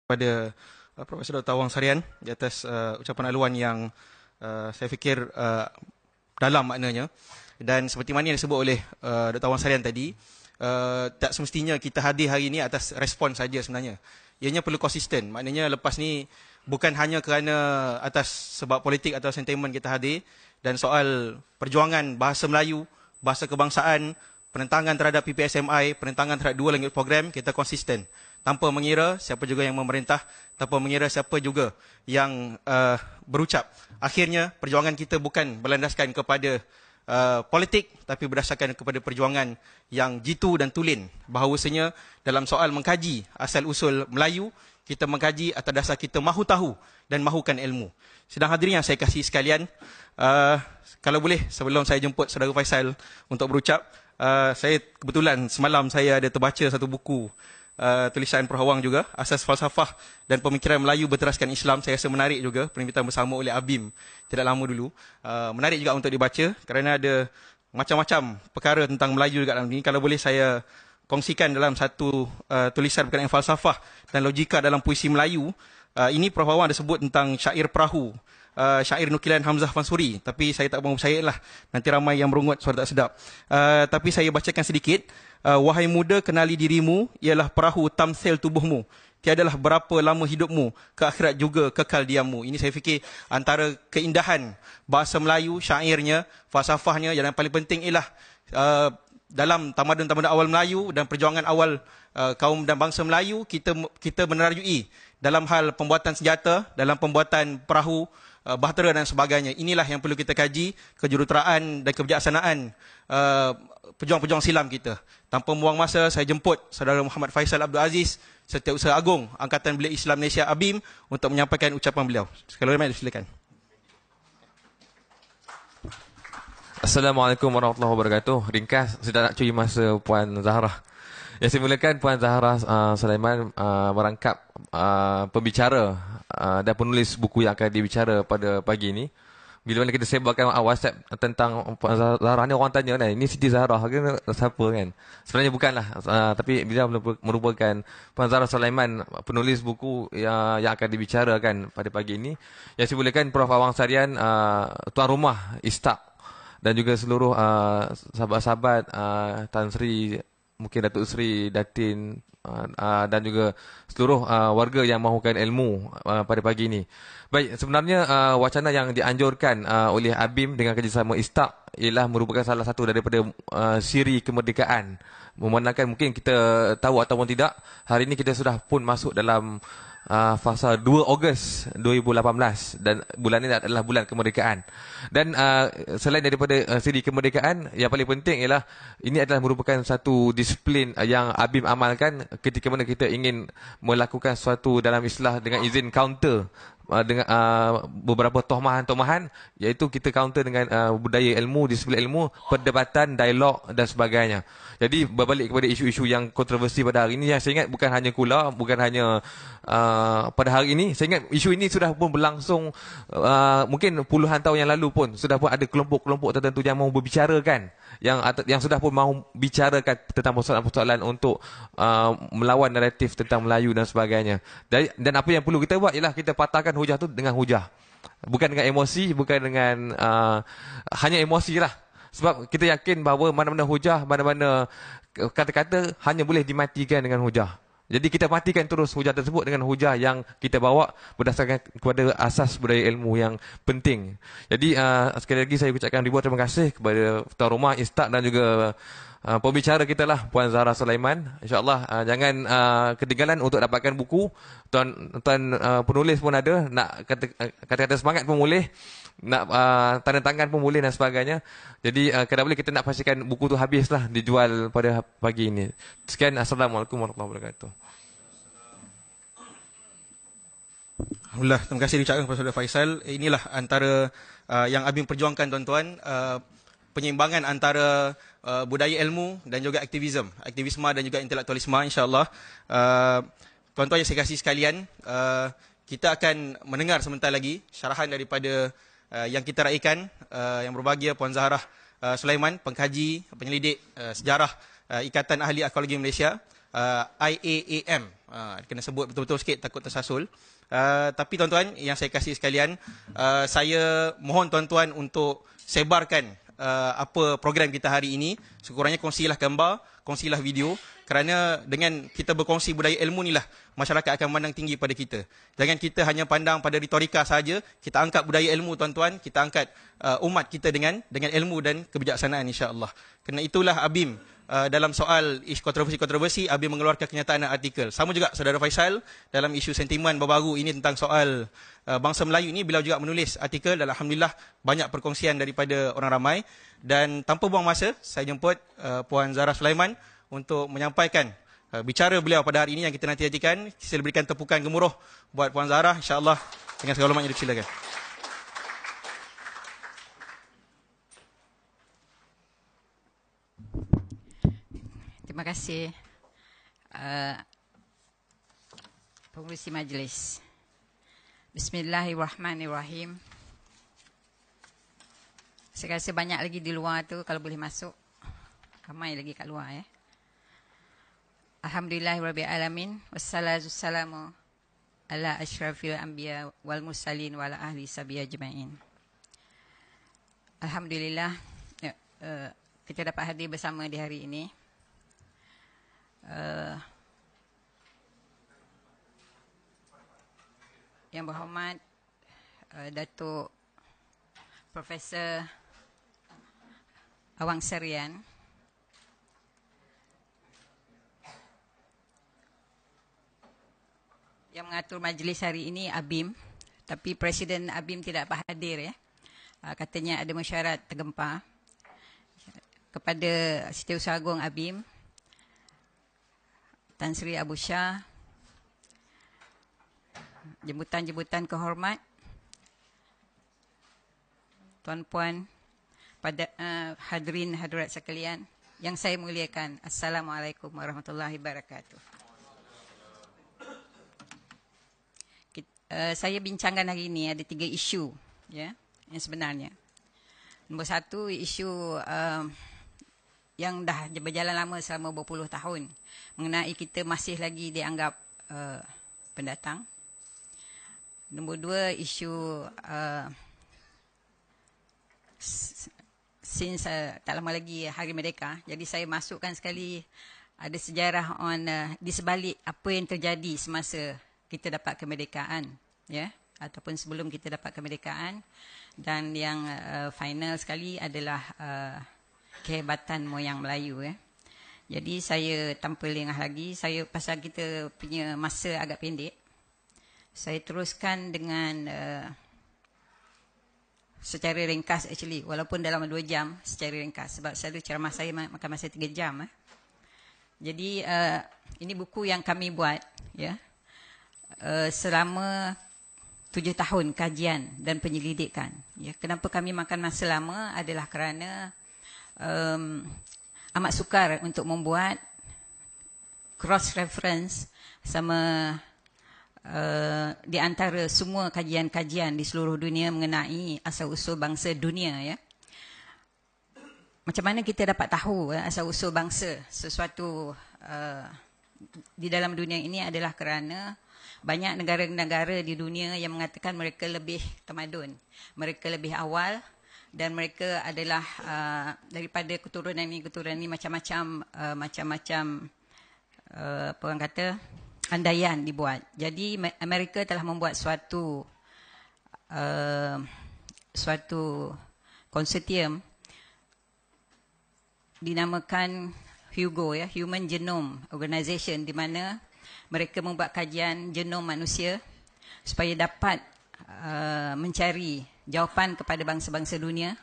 Pada Profesor Dr. Awang Sarian di atas ucapan aluan yang saya fikir dalam maknanya, dan seperti mana yang disebut oleh Dr. Awang Sarian tadi, tak semestinya kita hadir hari ini atas respon saja sebenarnya. Ianya perlu konsisten. Maknanya lepas ni bukan hanya kerana atas sebab politik atau sentimen kita hadir, dan soal perjuangan bahasa Melayu, bahasa kebangsaan, penentangan terhadap PPSMI, penentangan terhadap dua language program, kita konsisten. Tanpa mengira siapa juga yang memerintah, tanpa mengira siapa juga yang berucap. Akhirnya perjuangan kita bukan berlandaskan kepada politik, tapi berdasarkan kepada perjuangan yang jitu dan tulen. Bahawasanya dalam soal mengkaji asal-usul Melayu, kita mengkaji atas dasar kita mahu tahu dan mahukan ilmu. Sedang hadirin yang saya kasih sekalian, kalau boleh sebelum saya jemput Saudara Faisal untuk berucap, saya kebetulan semalam saya ada terbaca satu buku tulisan Prof. Awang juga, Asas Falsafah dan Pemikiran Melayu Berteraskan Islam. Saya rasa menarik juga, penerbitan bersama oleh ABIM tidak lama dulu. Menarik juga untuk dibaca kerana ada macam-macam perkara tentang Melayu juga dalam ini. Kalau boleh saya kongsikan dalam satu tulisan berkenaan falsafah dan logika dalam puisi Melayu. Ini Prof. Awang ada sebut tentang syair perahu, syair nukilan Hamzah Fansuri, tapi saya tak mahu percaya lah, nanti ramai yang merungut suara tak sedap. Tapi saya bacakan sedikit. Wahai muda, kenali dirimu, ialah perahu tamsil tubuhmu. Tiadalah berapa lama hidupmu, ke akhirat juga kekal diammu. Ini saya fikir antara keindahan bahasa Melayu, syairnya, falsafahnya, yang paling penting ialah dalam tamadun-tamadun awal Melayu dan perjuangan awal kaum dan bangsa Melayu, kita menerajui dalam hal pembuatan senjata, dalam pembuatan perahu, bahtera dan sebagainya. Inilah yang perlu kita kaji, kejuruteraan dan kebijaksanaan pejuang-pejuang silam kita. Tanpa membuang masa, saya jemput Saudara Muhammad Faisal Abdul Aziz, Setiausaha Agung Angkatan Belia Islam Malaysia ABIM, untuk menyampaikan ucapan beliau. Sekali lagi silakan. Assalamualaikum warahmatullahi wabarakatuh. Ringkas, saya nak curi masa Puan Zahra. Yang saya mulakan, Puan Zahra Sulaiman merangkap pembicara dan penulis buku yang akan dibicara pada pagi ini. Bila mana kita sebarkan WhatsApp tentang Puan Zahra ni, orang tanya kan, ini Siti Zahra ke siapa kan? Sebenarnya bukanlah, tapi bila merupakan Puan Zahra Sulaiman, penulis buku yang akan dibicarakan pada pagi ini. Yang saya mulakan, Prof. Awang Sarian, tuan rumah Istaq, dan juga seluruh sahabat-sahabat Tan Sri, mungkin Datuk Sri, Datin, dan juga seluruh warga yang mahukan ilmu pada pagi ini. Baik, sebenarnya wacana yang dianjurkan oleh ABIM dengan kerjasama Istaq ialah merupakan salah satu daripada siri kemerdekaan. Memandangkan mungkin kita tahu ataupun tidak, hari ini kita sudah pun masuk dalam fasa 2 Ogos 2018 dan bulan ini adalah bulan kemerdekaan. Dan selain daripada siri kemerdekaan, yang paling penting ialah ini adalah merupakan satu disiplin yang ABIM amalkan ketika mana kita ingin melakukan sesuatu dalam istilah dengan izin counter dengan beberapa tohmahan-tohmahan, iaitu kita counter dengan budaya ilmu, disiplin ilmu, perdebatan, dialog dan sebagainya. Jadi berbalik kepada isu-isu yang kontroversi pada hari ini, yang saya ingat bukan hanya KULA, bukan hanya pada hari ini. Saya ingat isu ini sudah pun berlangsung mungkin puluhan tahun yang lalu pun. Sudah pun ada kelompok-kelompok tertentu yang mahu berbicarakan, yang sudah pun mahu bicarakan tentang persoalan-persoalan untuk melawan naratif tentang Melayu dan sebagainya. Dan apa yang perlu kita buat ialah kita patahkan hujah tu dengan hujah. Bukan dengan emosi, bukan dengan hanya emosi lah. Sebab kita yakin bahawa mana-mana hujah, mana-mana kata-kata hanya boleh dimatikan dengan hujah. Jadi kita matikan terus hujah tersebut dengan hujah yang kita bawa berdasarkan kepada asas budaya ilmu yang penting. Jadi sekali lagi saya ucapkan ribuan terima kasih kepada tuan rumah Istaq dan juga pembicara kita lah Puan Zahra Sulaiman. InsyaAllah jangan ketinggalan untuk dapatkan buku. Tuan penulis pun ada, nak kata-kata semangat pun boleh, nak tanda tangan pun boleh dan sebagainya. Jadi kalau boleh kita nak pastikan buku tu habislah dijual pada pagi ini. Sekian, Assalamualaikum warahmatullahi wabarakatuh. Alhamdulillah, terima kasih diucapkan kepada Saudara Faisal. Inilah antara yang ABIM perjuangkan, tuan-tuan, penyeimbangan antara budaya ilmu dan juga aktivisme dan juga intelektualisme, insya-Allah. Tuan-tuan yang saya kasih sekalian, kita akan mendengar sebentar lagi syarahan daripada yang kita raikan, yang berbahagia Puan Zahra Sulaiman, pengkaji, penyelidik sejarah Ikatan Ahli Arkeologi Malaysia. IAAM. Kena sebut betul-betul sikit, takut tersasul. Tapi tuan-tuan yang saya kasih sekalian, saya mohon tuan-tuan untuk sebarkan apa program kita hari ini. Sekurangnya kongsilah gambar, kongsilah video, kerana dengan kita berkongsi budaya ilmu inilah masyarakat akan memandang tinggi pada kita. Jangan kita hanya pandang pada retorika saja, kita angkat budaya ilmu tuan-tuan, kita angkat umat kita dengan ilmu dan kebijaksanaan insya-Allah. Kerana itulah ABIM dalam soal isu kontroversi, ABIM mengeluarkan kenyataan dan artikel. Sama juga saudara Faisal dalam isu sentimen baru-baru ini tentang soal bangsa Melayu ini, beliau juga menulis artikel dan alhamdulillah banyak perkongsian daripada orang ramai. Dan tanpa buang masa, saya jemput Puan Zahra Sulaiman untuk menyampaikan bicara beliau pada hari ini yang kita nanti-nantikan. Sila berikan tepukan gemuruh buat Puan Zahra, insya-Allah dengan segala hormat dipersilakan. Terima kasih pengurusi majlis. Bismillahirrahmanirrahim. Saya rasa banyak lagi di luar tu, kalau boleh masuk. Ramai lagi kat luar ya. Alhamdulillahirrabbilalamin. Wassalamu ala asyrafil anbiya wal mursalin wa ala ahli sabi ajma'in. Alhamdulillah kita dapat hadir bersama di hari ini. Yang berhormat Datuk Profesor Awang Serian, yang mengatur majlis hari ini ABIM, tapi Presiden ABIM tidak dapat hadir ya. Katanya ada mesyuarat tergempar. Kepada Setiausaha Agung ABIM Tan Sri Abu Shah, jemputan-jemputan kehormat, tuan-puan, pada hadirin hadirat sekalian yang saya muliakan, Assalamualaikum warahmatullahi wabarakatuh. Saya bincangkan hari ini ada 3 isu ya, yang sebenarnya. Nombor 1, isu yang dah berjalan lama selama berpuluh tahun, mengenai kita masih lagi dianggap pendatang. Nombor 2, isu since tak lama lagi Hari Merdeka. Jadi saya masukkan sekali ada sejarah di sebalik apa yang terjadi semasa kita dapat kemerdekaan ya, ataupun sebelum kita dapat kemerdekaan. Dan yang final sekali adalah kehebatan moyang Melayu ya. Jadi saya tanpa lengah lagi, saya pasal kita punya masa agak pendek, saya teruskan dengan secara ringkas actually, walaupun dalam 2 jam secara ringkas, sebab selalu ceramah saya makan masa 3 jam. Jadi ini buku yang kami buat ya, selama 7 tahun kajian dan penyelidikan ya. Kenapa kami makan masa lama adalah kerana amat sukar untuk membuat cross reference sama di antara semua kajian-kajian di seluruh dunia mengenai asal-usul bangsa dunia ya. Macam mana kita dapat tahu asal-usul bangsa sesuatu di dalam dunia ini adalah kerana banyak negara-negara di dunia yang mengatakan mereka lebih tamadun, mereka lebih awal, dan mereka adalah daripada keturunan ini macam-macam apa orang kata andaian dibuat. Jadi Amerika telah membuat suatu konsortium dinamakan HUGO ya, Human Genome Organization, di mana mereka membuat kajian genom manusia supaya dapat mencari jawapan kepada bangsa-bangsa dunia,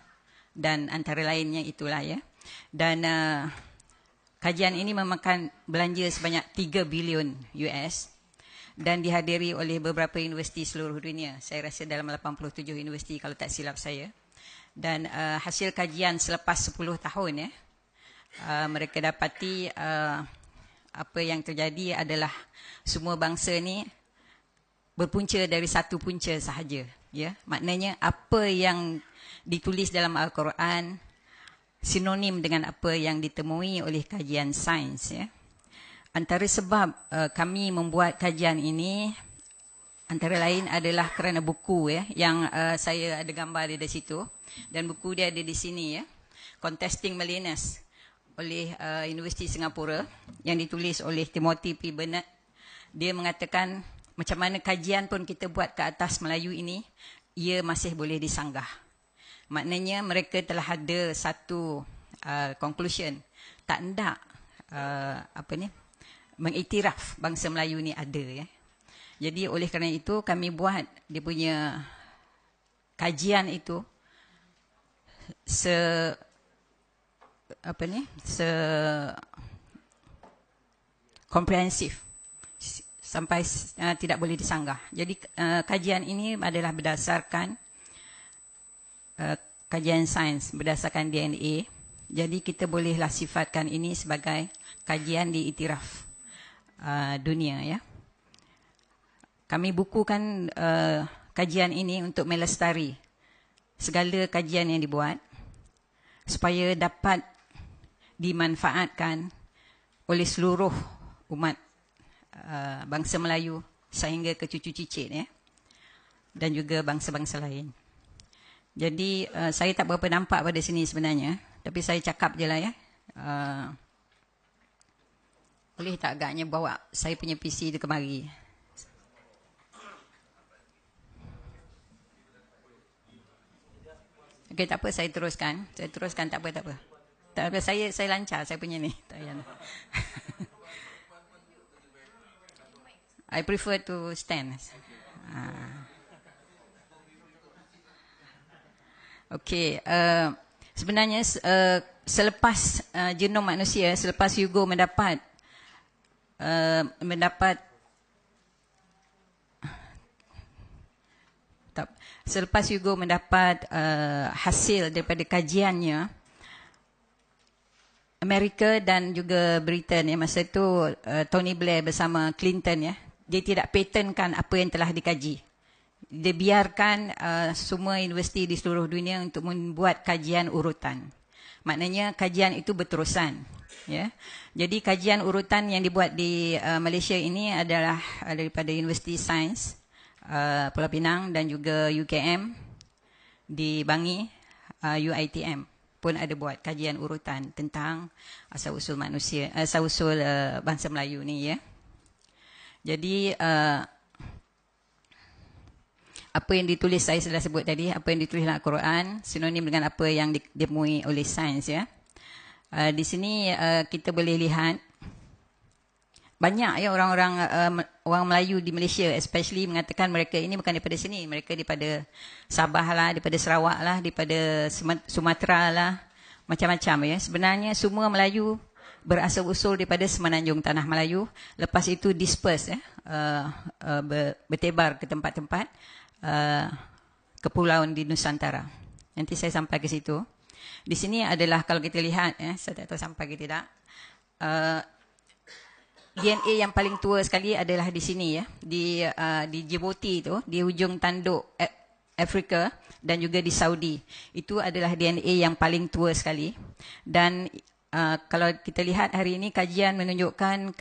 dan antara lainnya itulah ya. Dan kajian ini memakan belanja sebanyak 3 bilion US dan dihadiri oleh beberapa universiti seluruh dunia. Saya rasa dalam 87 universiti kalau tak silap saya. Dan hasil kajian selepas 10 tahun ya, mereka dapati apa yang terjadi adalah semua bangsa ni berpunca dari satu punca sahaja ya. Maknanya apa yang ditulis dalam Al-Quran sinonim dengan apa yang ditemui oleh kajian sains ya. Antara sebab kami membuat kajian ini antara lain adalah kerana buku ya yang saya ada gambar dia di situ, dan buku dia ada di sini ya, Contesting Millennials oleh Universiti Singapura yang ditulis oleh Timothy P. Burnett. Dia mengatakan macam mana kajian pun kita buat ke atas Melayu ini, ia masih boleh disanggah. Maknanya mereka telah ada satu conclusion, tak hendak mengiktiraf bangsa Melayu ni ada ya. Jadi oleh kerana itu kami buat dia punya kajian itu komprehensif sampai tidak boleh disanggah. Jadi kajian ini adalah berdasarkan kajian sains berdasarkan DNA. Jadi kita bolehlah sifatkan ini sebagai kajian diiktiraf dunia ya. Kami bukukan kajian ini untuk melestari segala kajian yang dibuat supaya dapat dimanfaatkan oleh seluruh umat bangsa Melayu sehingga ke cucu cicit ya, dan juga bangsa-bangsa lain. Jadi saya tak berapa nampak pada sini sebenarnya, tapi saya cakap je lah ya. Boleh tak agaknya bawa saya punya PC tu kemari? Okey, tak apa, saya teruskan. Saya teruskan, tak apa, tak apa. Tak apa, saya lancar, saya punya ni. Tak payah. I prefer to stand. Okey, sebenarnya selepas genom manusia, selepas Hugo mendapat selepas Hugo mendapat hasil daripada kajiannya, Amerika dan juga Britain ya, masa itu Tony Blair bersama Clinton ya, dia tidak patentkan apa yang telah dikaji. Dia biarkan semua universiti di seluruh dunia untuk membuat kajian urutan. Maknanya kajian itu berterusan ya. Jadi kajian urutan yang dibuat di Malaysia ini adalah daripada Universiti Sains Pulau Pinang dan juga UKM di Bangi, UiTM pun ada buat kajian urutan tentang asal-usul manusia, asal-usul bangsa Melayu ni ya. Jadi apa yang ditulis saya sudah sebut tadi, apa yang ditulis dalam Al-Quran sinonim dengan apa yang ditemui oleh sains ya. Di sini kita boleh lihat banyak ya orang-orang orang Melayu di Malaysia especially mengatakan mereka ini bukan daripada sini, mereka daripada Sabah lah, daripada Sarawak lah, daripada Sumatera lah, macam-macam ya. Sebenarnya semua Melayu berasal usul daripada Semenanjung Tanah Melayu, lepas itu disperse ya, bertebar ke tempat-tempat kepulauan di Nusantara. Nanti saya sampai ke situ. Di sini adalah kalau kita lihat ya, saya tak tahu sampai ke tidak, DNA yang paling tua sekali adalah di sini ya, di Djibouti itu, di hujung tanduk Afrika, dan juga di Saudi. Itu adalah DNA yang paling tua sekali. Dan kalau kita lihat hari ini kajian menunjukkan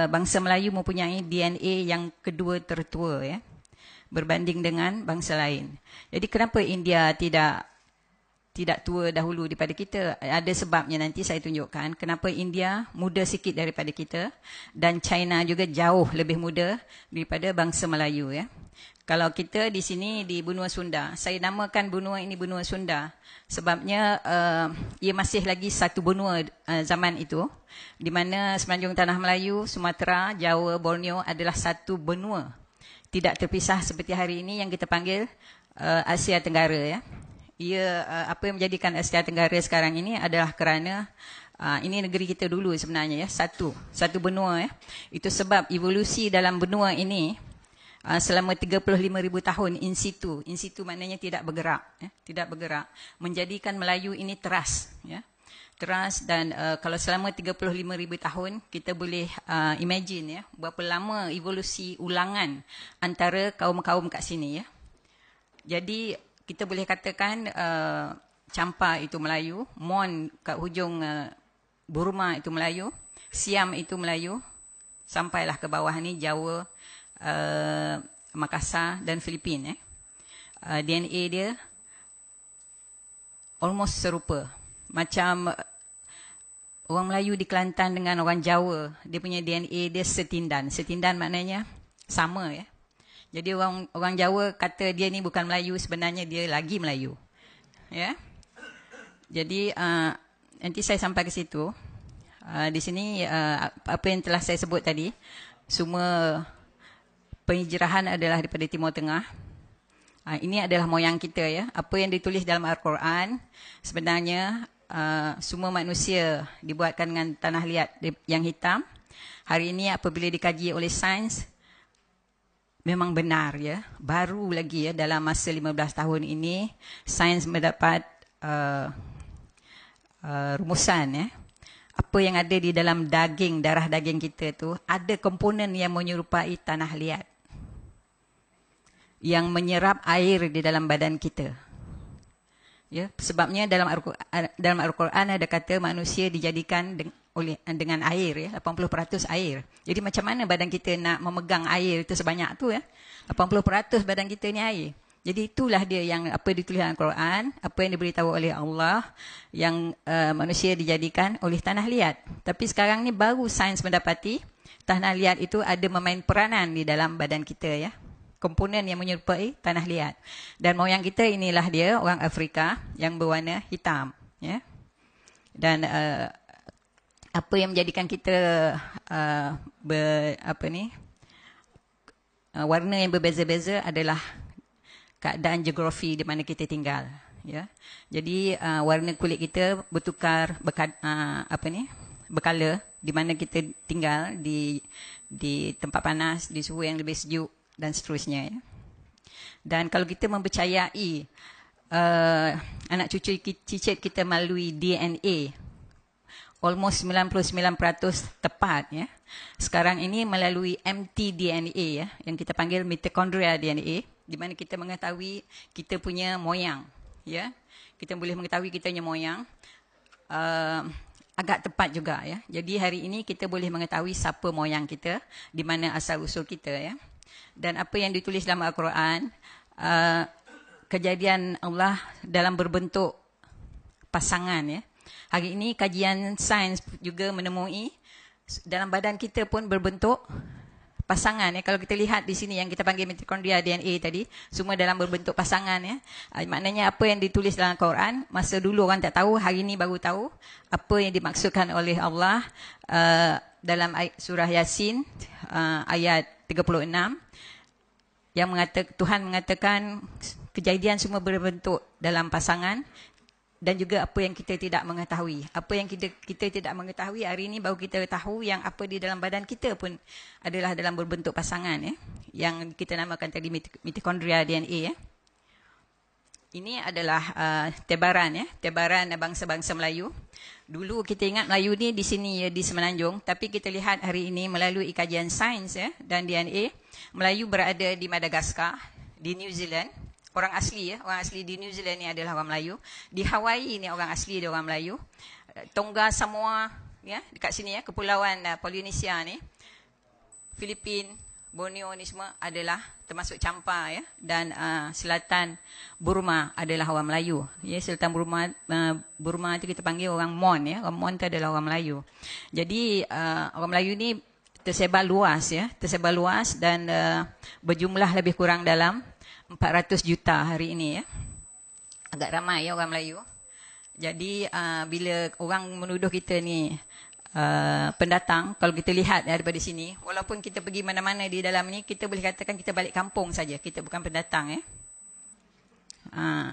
bangsa Melayu mempunyai DNA yang kedua tertua ya, berbanding dengan bangsa lain. Jadi kenapa India tidak tua dahulu daripada kita? Ada sebabnya, nanti saya tunjukkan kenapa India muda sikit daripada kita dan China juga jauh lebih muda daripada bangsa Melayu ya. Kalau kita di sini di benua Sunda, saya namakan benua ini benua Sunda sebabnya ia masih lagi satu benua zaman itu, di mana Semenanjung Tanah Melayu, Sumatera, Jawa, Borneo adalah satu benua, tidak terpisah seperti hari ini yang kita panggil Asia Tenggara ya. Ia apa yang menjadikan Asia Tenggara sekarang ini adalah kerana ini negeri kita dulu sebenarnya ya, satu benua ya. Itu sebab evolusi dalam benua ini selama 35,000 tahun in situ maknanya tidak bergerak ya, tidak bergerak, menjadikan Melayu ini teras ya. Teras, dan kalau selama 35,000 tahun kita boleh imagine ya berapa lama evolusi ulangan antara kaum-kaum kat sini ya. Jadi kita boleh katakan Champa itu Melayu, Mon kat hujung Burma itu Melayu, Siam itu Melayu, sampailah ke bawah ni Jawa, Makassar dan Filipina. DNA dia almost serupa. Macam orang Melayu di Kelantan dengan orang Jawa, dia punya DNA dia setindan. Setindan maknanya sama ya. Jadi orang Jawa kata dia ni bukan Melayu, sebenarnya dia lagi Melayu. Ya. Jadi nanti saya sampai ke situ. Di sini apa yang telah saya sebut tadi, semua penghijrahan adalah daripada Timur Tengah. Ini adalah moyang kita ya. Apa yang ditulis dalam Al-Quran sebenarnya semua manusia dibuatkan dengan tanah liat yang hitam. Hari ini apabila dikaji oleh sains, memang benar ya. Baru lagi ya dalam masa 15 tahun ini sains mendapat rumusan ya. Apa yang ada di dalam daging, darah daging kita tu ada komponen yang menyerupai tanah liat yang menyerap air di dalam badan kita. Ya, sebabnya dalam Al-Quran ada kata manusia dijadikan dengan air ya, 80% air. Jadi macam mana badan kita nak memegang air itu sebanyak tu ya? 80% badan kita ni air. Jadi itulah dia yang apa ditulis dalam Al-Quran, apa yang diberitahu oleh Allah, yang manusia dijadikan oleh tanah liat. Tapi sekarang ni baru sains mendapati tanah liat itu ada memain peranan di dalam badan kita ya. Komponen yang menyerupai tanah liat. Dan moyang kita inilah dia, orang Afrika yang berwarna hitam. Ya. Dan apa yang menjadikan kita warna yang berbeza-beza adalah keadaan geografi di mana kita tinggal. Ya. Jadi warna kulit kita bertukar berkala di mana kita tinggal, di tempat panas, di suhu yang lebih sejuk dan seterusnya ya. Dan kalau kita mempercayai anak cucu cicit kita melalui DNA almost 99% tepat ya. Sekarang ini melalui mtDNA ya, yang kita panggil mitochondria DNA, di mana kita mengetahui kita punya moyang ya. Kita boleh mengetahui kita punya moyang agak tepat juga ya. Jadi hari ini kita boleh mengetahui siapa moyang kita, di mana asal usul kita ya. Dan apa yang ditulis dalam Al-Quran, kejadian Allah dalam berbentuk pasangan ya. Hari ini kajian sains juga menemui dalam badan kita pun berbentuk pasangan ya. Kalau kita lihat di sini yang kita panggil mitochondria DNA tadi, semua dalam berbentuk pasangan ya. Maknanya apa yang ditulis dalam Al-Quran, masa dulu orang tak tahu, hari ini baru tahu apa yang dimaksudkan oleh Allah dalam surah Yasin ayat 36. Yang Tuhan mengatakan kejadian semua berbentuk dalam pasangan, dan juga apa yang kita tidak mengetahui. Apa yang kita tidak mengetahui hari ini baru kita tahu, yang apa di dalam badan kita pun adalah dalam berbentuk pasangan ya. Yang kita namakan tadi mitochondria DNA ya. Ini adalah tebaran ya, tebaran bangsa-bangsa Melayu. Dulu kita ingat Melayu ni di sini ya, di Semenanjung, tapi kita lihat hari ini melalui kajian sains ya dan DNA, Melayu berada di Madagaskar, di New Zealand. Orang asli ya, orang asli di New Zealand ni adalah orang Melayu. Di Hawaii ni orang asli dia orang Melayu. Tonga, Samoa ya, dekat sini ya, kepulauan Polinesia ni, Filipin, Borneo ni semua adalah termasuk Champa ya, dan selatan Burma adalah orang Melayu. Ya, selatan Burma itu kita panggil orang Mon ya. Orang Mon itu adalah orang Melayu. Jadi orang Melayu ni tersebar luas ya, tersebar luas dan berjumlah lebih kurang dalam 400 juta hari ini ya. Agak ramai ya orang Melayu. Jadi bila orang menuduh kita ni pendatang, kalau kita lihat daripada sini, walaupun kita pergi mana-mana di dalam ni, kita boleh katakan kita balik kampung saja. Kita bukan pendatang ya.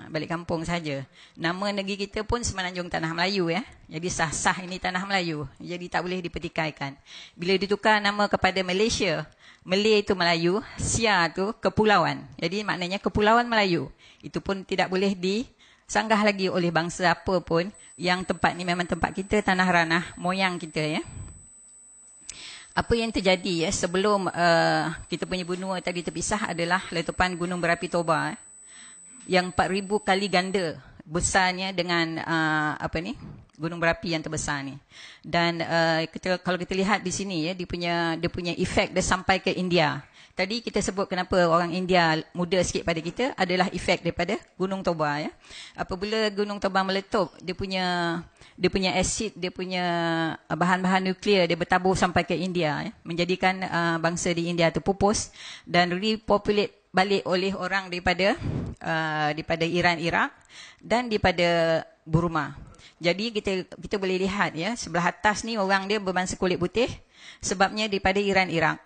Balik kampung saja. Nama negeri kita pun Semenanjung Tanah Melayu ya. Jadi sah-sah ini Tanah Melayu. Jadi tak boleh dipertikaikan. Bila ditukar nama kepada Malaysia, Malay itu Melayu, Sia itu kepulauan. Jadi maknanya kepulauan Melayu. Itu pun tidak boleh disanggah lagi oleh bangsa apa pun, yang tempat ni memang tempat kita, tanah ranah moyang kita ya. Apa yang terjadi ya sebelum kita punya benua tadi terpisah adalah letupan gunung berapi Toba yang 4,000 kali ganda besarnya dengan gunung berapi yang terbesar ni. Dan kalau kita lihat di sini ya, dia punya efek dia sampai ke India. Tadi kita sebut kenapa orang India muda sikit pada kita adalah efek daripada Gunung Toba ya. Apabila Gunung Toba meletup, dia punya asid, dia punya bahan-bahan nuklear dia bertabur sampai ke India ya, menjadikan bangsa di India tu pupus dan repopulate balik oleh orang daripada Iran, Iraq dan daripada Burma. Jadi kita boleh lihat ya, sebelah atas ni orang dia berbangsa kulit putih sebabnya daripada Iran, Iraq.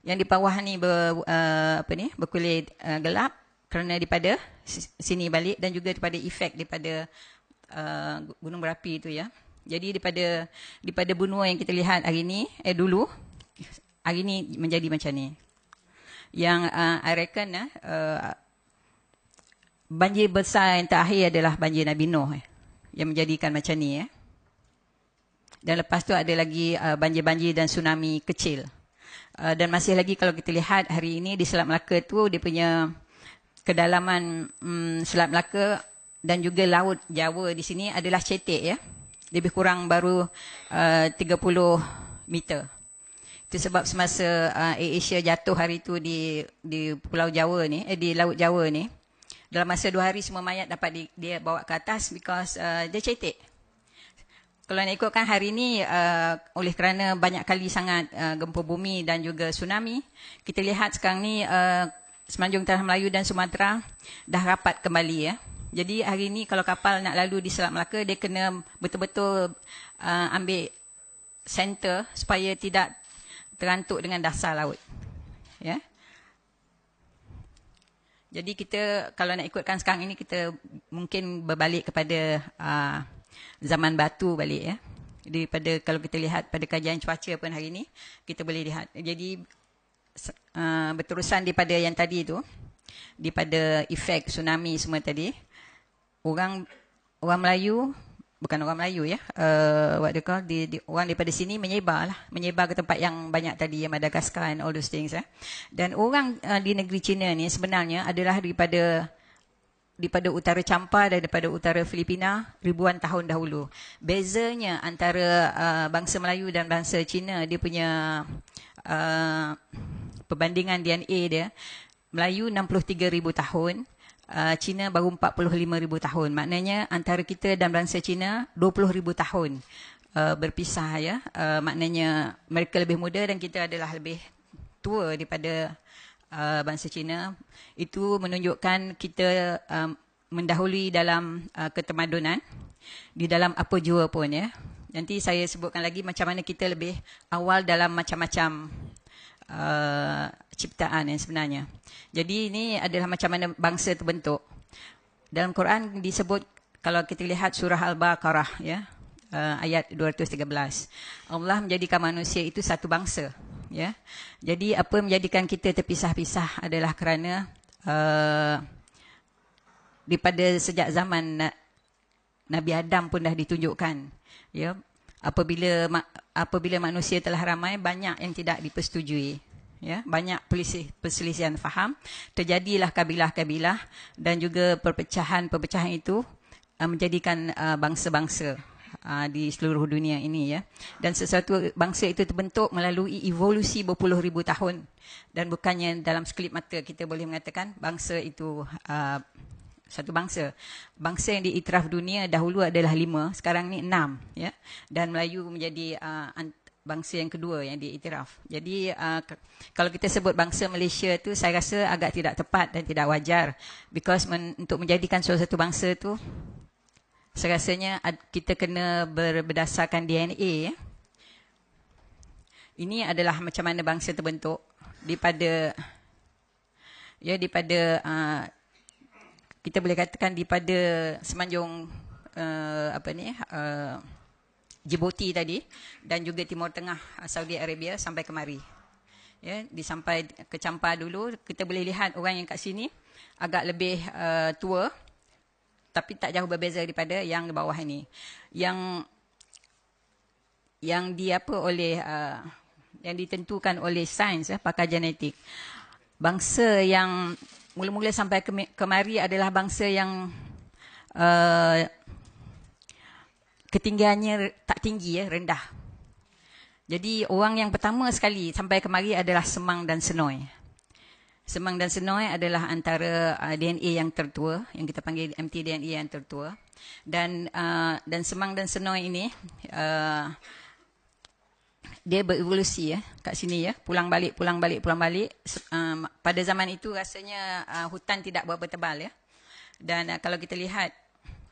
Yang di bawah ni berkulit gelap kerana daripada sini balik dan juga daripada efek daripada gunung berapi itu ya. Jadi daripada benua yang kita lihat hari ni dulu hari ni menjadi macam ni. Yang I reckon banjir besar yang terakhir adalah banjir Nabi Nuh yang menjadikan macam ni ya. Dan lepas tu ada lagi banjir-banjir dan tsunami kecil. Dan masih lagi kalau kita lihat hari ini di Selat Melaka tu dia punya kedalaman Selat Melaka dan juga Laut Jawa di sini adalah cetek ya. Lebih kurang baru 30 meter. Itu sebab semasa AirAsia jatuh hari tu di Pulau Jawa ni, di Laut Jawa ni, dalam masa 2 hari semua mayat dapat dia bawa ke atas because dia cetek. Kalau nak ikutkan hari ini, oleh kerana banyak kali sangat gempa bumi dan juga tsunami, kita lihat sekarang ni Semenanjung Tanah Melayu dan Sumatera dah rapat kembali ya. Jadi hari ini kalau kapal nak lalu di Selat Melaka, dia kena betul-betul ambil center supaya tidak terantuk dengan dasar laut. Ya. Jadi kita kalau nak ikutkan sekarang ini, kita mungkin berbalik kepada zaman batu balik ya. Daripada kalau kita lihat pada kajian cuaca pun hari ini kita boleh lihat. Jadi berterusan daripada yang tadi tu, daripada efek tsunami semua tadi, orang Melayu, bukan orang Melayu ya, orang daripada sini menyebar ke tempat yang banyak tadi, yang Madagaskar and all those things ya. Dan orang di negeri China ni sebenarnya adalah daripada utara Champa dan daripada utara Filipina ribuan tahun dahulu. Bezanya antara bangsa Melayu dan bangsa Cina, dia punya perbandingan DNA dia, Melayu 63,000 tahun, Cina baru 45,000 tahun. Maknanya antara kita dan bangsa Cina 20,000 tahun berpisah ya. Maknanya mereka lebih muda dan kita adalah lebih tua daripada bangsa Cina. Itu menunjukkan kita mendahului dalam ketemadunan di dalam apa jua pun ya. Nanti saya sebutkan lagi macam mana kita lebih awal dalam macam-macam ciptaan yang sebenarnya. Jadi ini adalah macam mana bangsa terbentuk. Dalam Quran disebut, kalau kita lihat surah Al-Baqarah ya, ayat 213, Allah menjadikan manusia itu satu bangsa. Ya, jadi apa menjadikan kita terpisah-pisah adalah kerana daripada sejak zaman Nabi Adam pun dah ditunjukkan. Ya, apabila manusia telah ramai, banyak yang tidak dipersetujui. Ya, banyak perselisihan faham, terjadilah kabilah-kabilah dan juga perpecahan itu menjadikan bangsa-bangsa di seluruh dunia ini ya. Dan sesuatu bangsa itu terbentuk melalui evolusi berpuluh ribu tahun, dan bukannya dalam sekelip mata kita boleh mengatakan bangsa itu satu bangsa. Bangsa yang diiktiraf dunia dahulu adalah 5, sekarang ni 6 ya. Dan Melayu menjadi bangsa yang kedua yang diiktiraf. Jadi kalau kita sebut bangsa Malaysia tu, saya rasa agak tidak tepat dan tidak wajar, because untuk menjadikan satu bangsa tu, saya rasanya kita kena berdasarkan DNA ya. Ini adalah macam mana bangsa terbentuk daripada kita boleh katakan daripada Semenanjung Djibouti tadi, dan juga Timur Tengah, Saudi Arabia sampai kemari. Ya, sampai ke Champa dulu, kita boleh lihat orang yang kat sini agak lebih tua, tapi tak jauh berbeza daripada yang di bawah ini. Yang ditentukan oleh sains pakar genetik. Bangsa yang mula-mula sampai kemari adalah bangsa yang ketinggiannya tak tinggi ya, rendah. Jadi orang yang pertama sekali sampai kemari adalah Semang dan Senoi. Semang dan Senoi adalah antara DNA yang tertua, yang kita panggil mtDNA yang tertua. Dan Semang dan Senoi ini dia berevolusi ya kat sini ya, pulang balik. Pada zaman itu rasanya hutan tidak berapa tebal ya. Dan kalau kita lihat,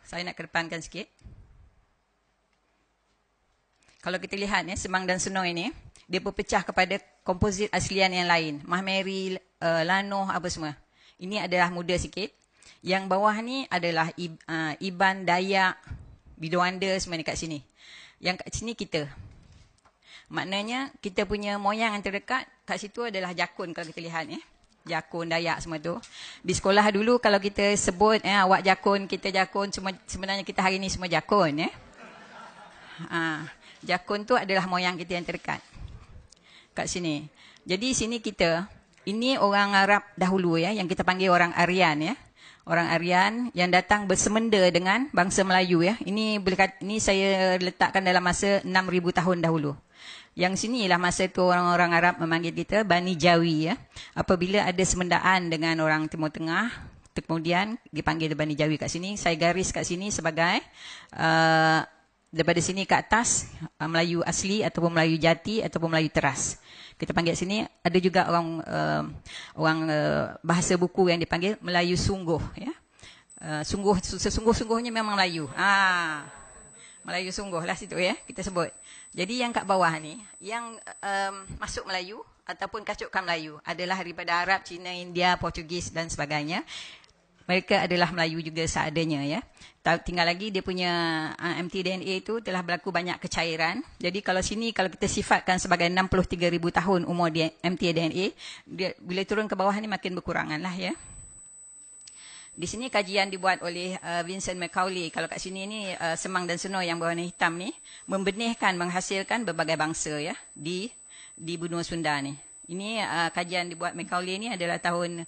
saya nak kedepankan sikit. Kalau kita lihat ya, Semang dan Senoi ini, dia berpecah kepada komposit aslian yang lain. Mahmeri, Lanoh, apa semua. Ini adalah muda sikit. Yang bawah ni adalah Iban, Dayak, Bidoanda, semua ni kat sini. Yang kat sini kita. Maknanya kita punya moyang yang terdekat kat situ adalah Jakun kalau kita lihat ya. Jakun, Dayak semua tu. Di sekolah dulu kalau kita sebut awak Jakun, kita Jakun, semua sebenarnya kita hari ni semua Jakun ya. Jakun tu adalah moyang kita yang terdekat kat sini. Jadi sini kita, ini orang Arab dahulu ya, yang kita panggil orang Aryan ya. Orang Aryan yang datang bersemenda dengan bangsa Melayu ya. Ini saya letakkan dalam masa 6,000 tahun dahulu. Yang sini ialah masa tu orang-orang Arab memanggil kita Bani Jawi ya. Apabila ada semendaan dengan orang Timur Tengah, kemudian dipanggil Bani Jawi kat sini. Saya garis kat sini sebagai daripada sini ke atas Melayu asli ataupun Melayu jati ataupun Melayu teras. Kita panggil sini, ada juga orang bahasa buku yang dipanggil Melayu sungguh ya. Sesungguh-sungguhnya memang Melayu. Melayu sungguh lah situ ya kita sebut. Jadi yang kat bawah ni yang masuk Melayu ataupun kacukkan Melayu adalah daripada Arab, Cina, India, Portugis dan sebagainya. Mereka adalah Melayu juga seadanya ya. Tinggal lagi dia punya mtDNA itu telah berlaku banyak kecairan. Jadi kalau sini kalau kita sifatkan sebagai 63,000 tahun umur mtDNA, dia bila turun ke bawah ni makin berkurangan lah ya. Di sini kajian dibuat oleh Vincent Macaulay. Kalau kat sini ni Semang dan Senoi yang berwarna hitam ni membenihkan, menghasilkan berbagai bangsa ya di benua Sunda ni. Ini kajian dibuat Macaulay ni adalah tahun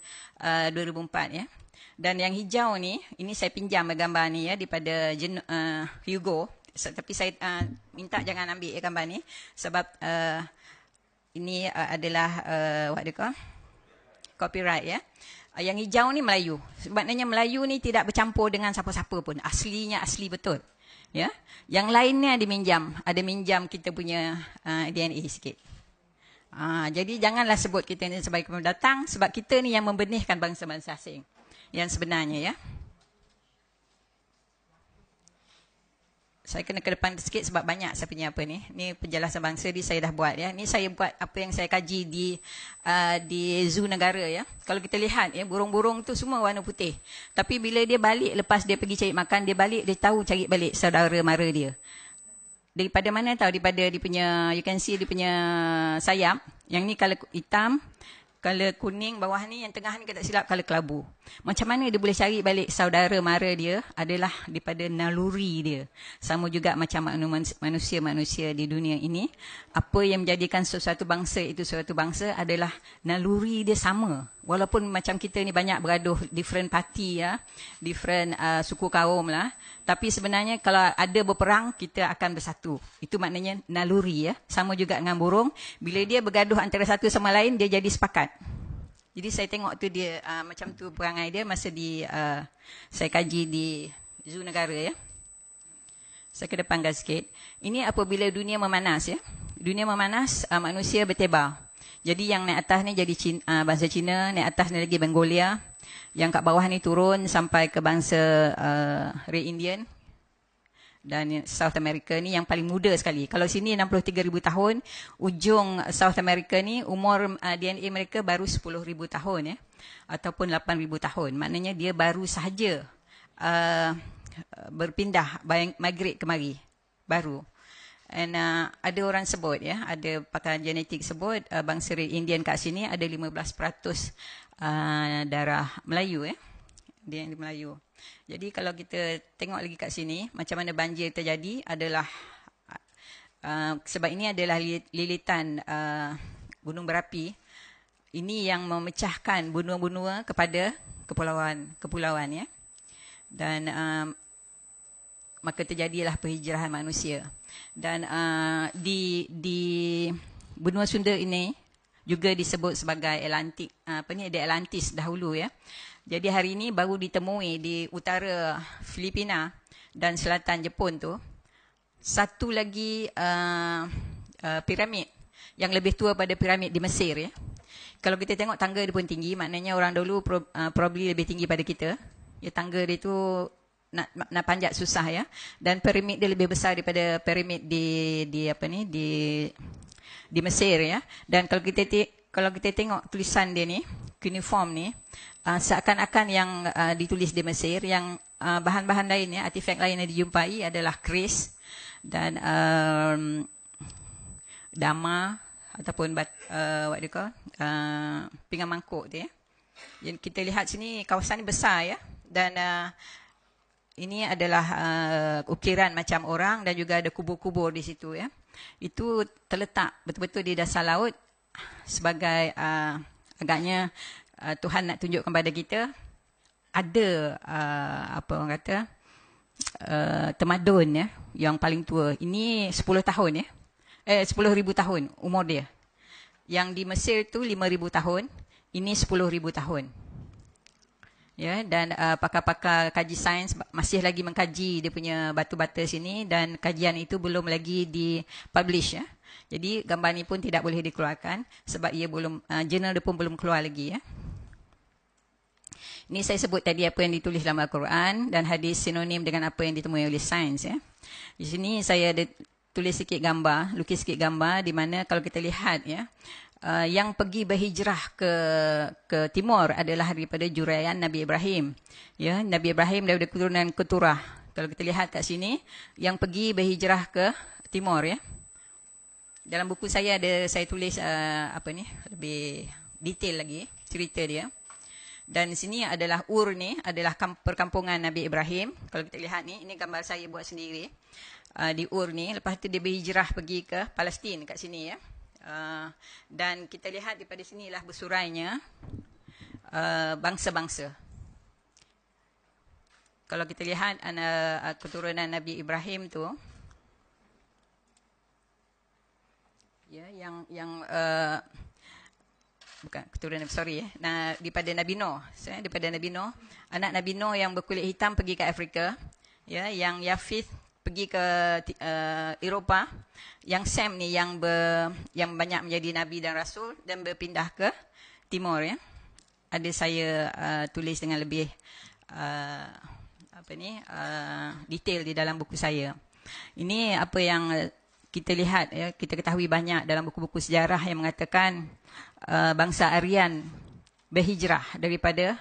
2004 ya. Dan yang hijau ni, ini saya pinjam gambar ni ya daripada Hugo. Tapi saya minta jangan ambil gambar ni sebab ini adalah what they call copyright ya. Yang hijau ni Melayu. Maknanya Melayu ni tidak bercampur dengan siapa-siapa pun. Aslinya asli betul. Ya. Yang lainnya ada minjam kita punya DNA sikit. Jadi janganlah sebut kita ni sebagai pendatang sebab kita ni yang membenihkan bangsa-bangsa asing. Yang sebenarnya ya. Saya kena ke depan sikit sebab banyak saya punya apa ni. Ni penjelasan bangsa ni saya dah buat ya. Ni saya buat apa yang saya kaji di zoo negara ya. Kalau kita lihat ya, burung-burung tu semua warna putih. Tapi bila dia balik lepas dia pergi cari makan, dia balik dia tahu cari balik saudara mara dia. Daripada mana tahu? Daripada dia punya, you can see dia punya sayap. Yang ni colour hitam, colour kuning bawah ni, yang tengah ni kita tak silap colour kelabu. Macam mana dia boleh cari balik saudara mara dia adalah daripada naluri dia. Sama juga macam manusia-manusia di dunia ini. Apa yang menjadikan sesuatu bangsa itu suatu bangsa adalah naluri dia sama. Walaupun macam kita ni banyak beraduh different party ya, different suku kaum lah. Tapi sebenarnya kalau ada berperang, kita akan bersatu. Itu maknanya naluri ya. Sama juga dengan burung. Bila dia bergaduh antara satu sama lain, dia jadi sepakat. Jadi saya tengok tu dia macam tu perangai dia masa saya kaji di zoo negara ya. Saya kedepankan sikit. Ini apabila dunia memanas ya. Dunia memanas, manusia bertebar. Jadi yang naik atas ni jadi bangsa Cina, naik atas ni lagi Mongolia. Yang kat bawah ni turun sampai ke bangsa Red Indian. Dan South America ni yang paling muda sekali. Kalau sini 63,000 tahun, ujung South America ni umur DNA mereka baru 10,000 tahun ya. Ataupun 8,000 tahun. Maknanya dia baru sahaja berpindah, migrate kemari. Baru. And ada orang sebut ya, ada pakar genetik sebut bangsa Red Indian kat sini ada 15% darah Melayu ya. Dia yang Melayu. Jadi kalau kita tengok lagi kat sini, macam mana banjir terjadi adalah sebab ini adalah lilitan gunung berapi. Ini yang memecahkan benua-benua kepada kepulauan ya. Dan maka terjadilah perhijrahan manusia. Dan di benua Sunda ini juga disebut sebagai Atlantik, di Atlantis dahulu ya. Jadi hari ini baru ditemui di utara Filipina dan selatan Jepun tu satu lagi piramid yang lebih tua pada piramid di Mesir ya. Kalau kita tengok tangga dia pun tinggi, maknanya orang dulu probably lebih tinggi pada kita. Ya, tangga dia tu nak panjat susah ya. Dan piramid dia lebih besar daripada piramid di Mesir ya. Dan kalau kita tengok tulisan dia ni, cuneiform ni, seakan-akan yang ditulis di Mesir, yang bahan-bahan lain ya, artifak lain yang dijumpai adalah keris dan dama ataupun what do you call, pinggan mangkuk tu ya. Yang kita lihat sini kawasan ni besar ya, dan ini adalah ukiran macam orang dan juga ada kubur-kubur di situ ya. Itu terletak betul-betul di dasar laut sebagai agaknya Tuhan nak tunjukkan kepada kita ada apa orang kata tamadun ya yang paling tua. Ini 10 tahun ya. 10,000 tahun umur dia. Yang di Mesir tu 5,000 tahun, ini 10,000 tahun. Ya, dan pakar-pakar kaji sains masih lagi mengkaji dia punya batu-bata sini, dan kajian itu belum lagi dipublish ya. Jadi gambar ni pun tidak boleh dikeluarkan sebab ia belum jurnal dia pun belum keluar lagi ya. Ini saya sebut tadi apa yang ditulis dalam Al-Quran dan hadis sinonim dengan apa yang ditemui oleh sains ya. Di sini saya ada tulis sikit gambar, lukis sikit gambar di mana kalau kita lihat ya, yang pergi berhijrah ke timur adalah daripada juraian Nabi Ibrahim. Ya, Nabi Ibrahim daripada keturunan Keturah. Kalau kita lihat kat sini, yang pergi berhijrah ke timur ya. Dalam buku saya saya tulis lebih detail lagi cerita dia. Dan di sini adalah Ur ni adalah perkampungan Nabi Ibrahim. Kalau kita lihat ni, ini gambar saya buat sendiri. Di Ur ni, lepas tu dia berhijrah pergi ke Palestin kat sini ya. Dan kita lihat daripada sinilah bersurainya bangsa-bangsa. Kalau kita lihat keturunan Nabi Ibrahim tu ya, yang bukan keturunan, sorry ya. Daripada Nabi Nuh, daripada Nabi Nuh, anak Nabi Nuh yang berkulit hitam pergi ke Afrika, ya, yang Yafith pergi ke Eropah, yang Sem ni yang banyak menjadi nabi dan rasul dan berpindah ke timur ya. Ada saya tulis dengan lebih detail di dalam buku saya. Ini apa yang kita lihat ya, kita ketahui banyak dalam buku-buku sejarah yang mengatakan bangsa Aryan berhijrah daripada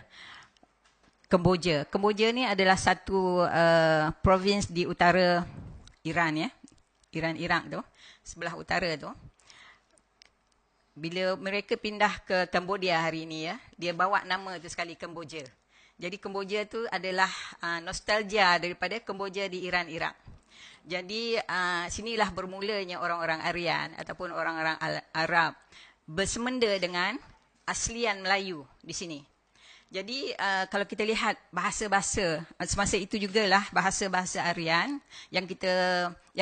Kemboja. Kemboja ni adalah satu provinsi di utara Iran ya. Iran, Iraq tu, sebelah utara tu. Bila mereka pindah ke Cambodia hari ini ya, dia bawa nama tu sekali, Kemboja. Jadi Kemboja tu adalah nostalgia daripada Kemboja di Iran, Iraq. Jadi sinilah bermulanya orang-orang Aryan ataupun orang-orang Arab bersemenda dengan aslian Melayu di sini. Jadi kalau kita lihat bahasa-bahasa semasa itu jugalah bahasa-bahasa Aryan yang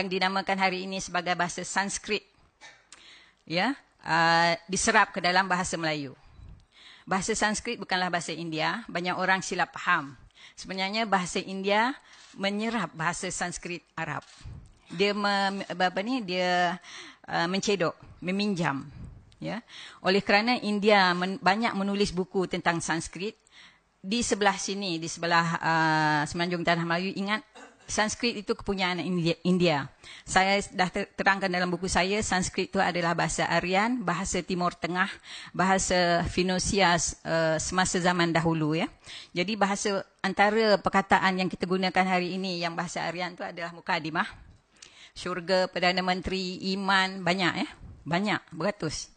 dinamakan hari ini sebagai bahasa Sanskrit. Ya, diserap ke dalam bahasa Melayu. Bahasa Sanskrit bukanlah bahasa India, banyak orang silap faham. Sebenarnya bahasa India menyerap bahasa Sanskrit Arab. Dia mencedok, meminjam. Ya. Oleh kerana India banyak menulis buku tentang Sanskrit, di sebelah sini, di sebelah semenanjung Tanah Melayu, ingat Sanskrit itu kepunyaan India. Saya dah terangkan dalam buku saya, Sanskrit itu adalah bahasa Aryan, bahasa Timur Tengah, bahasa Finosia semasa zaman dahulu ya. Jadi bahasa antara perkataan yang kita gunakan hari ini yang bahasa Aryan itu adalah mukadimah, syurga, Perdana Menteri, iman, banyak ya. Banyak, beratus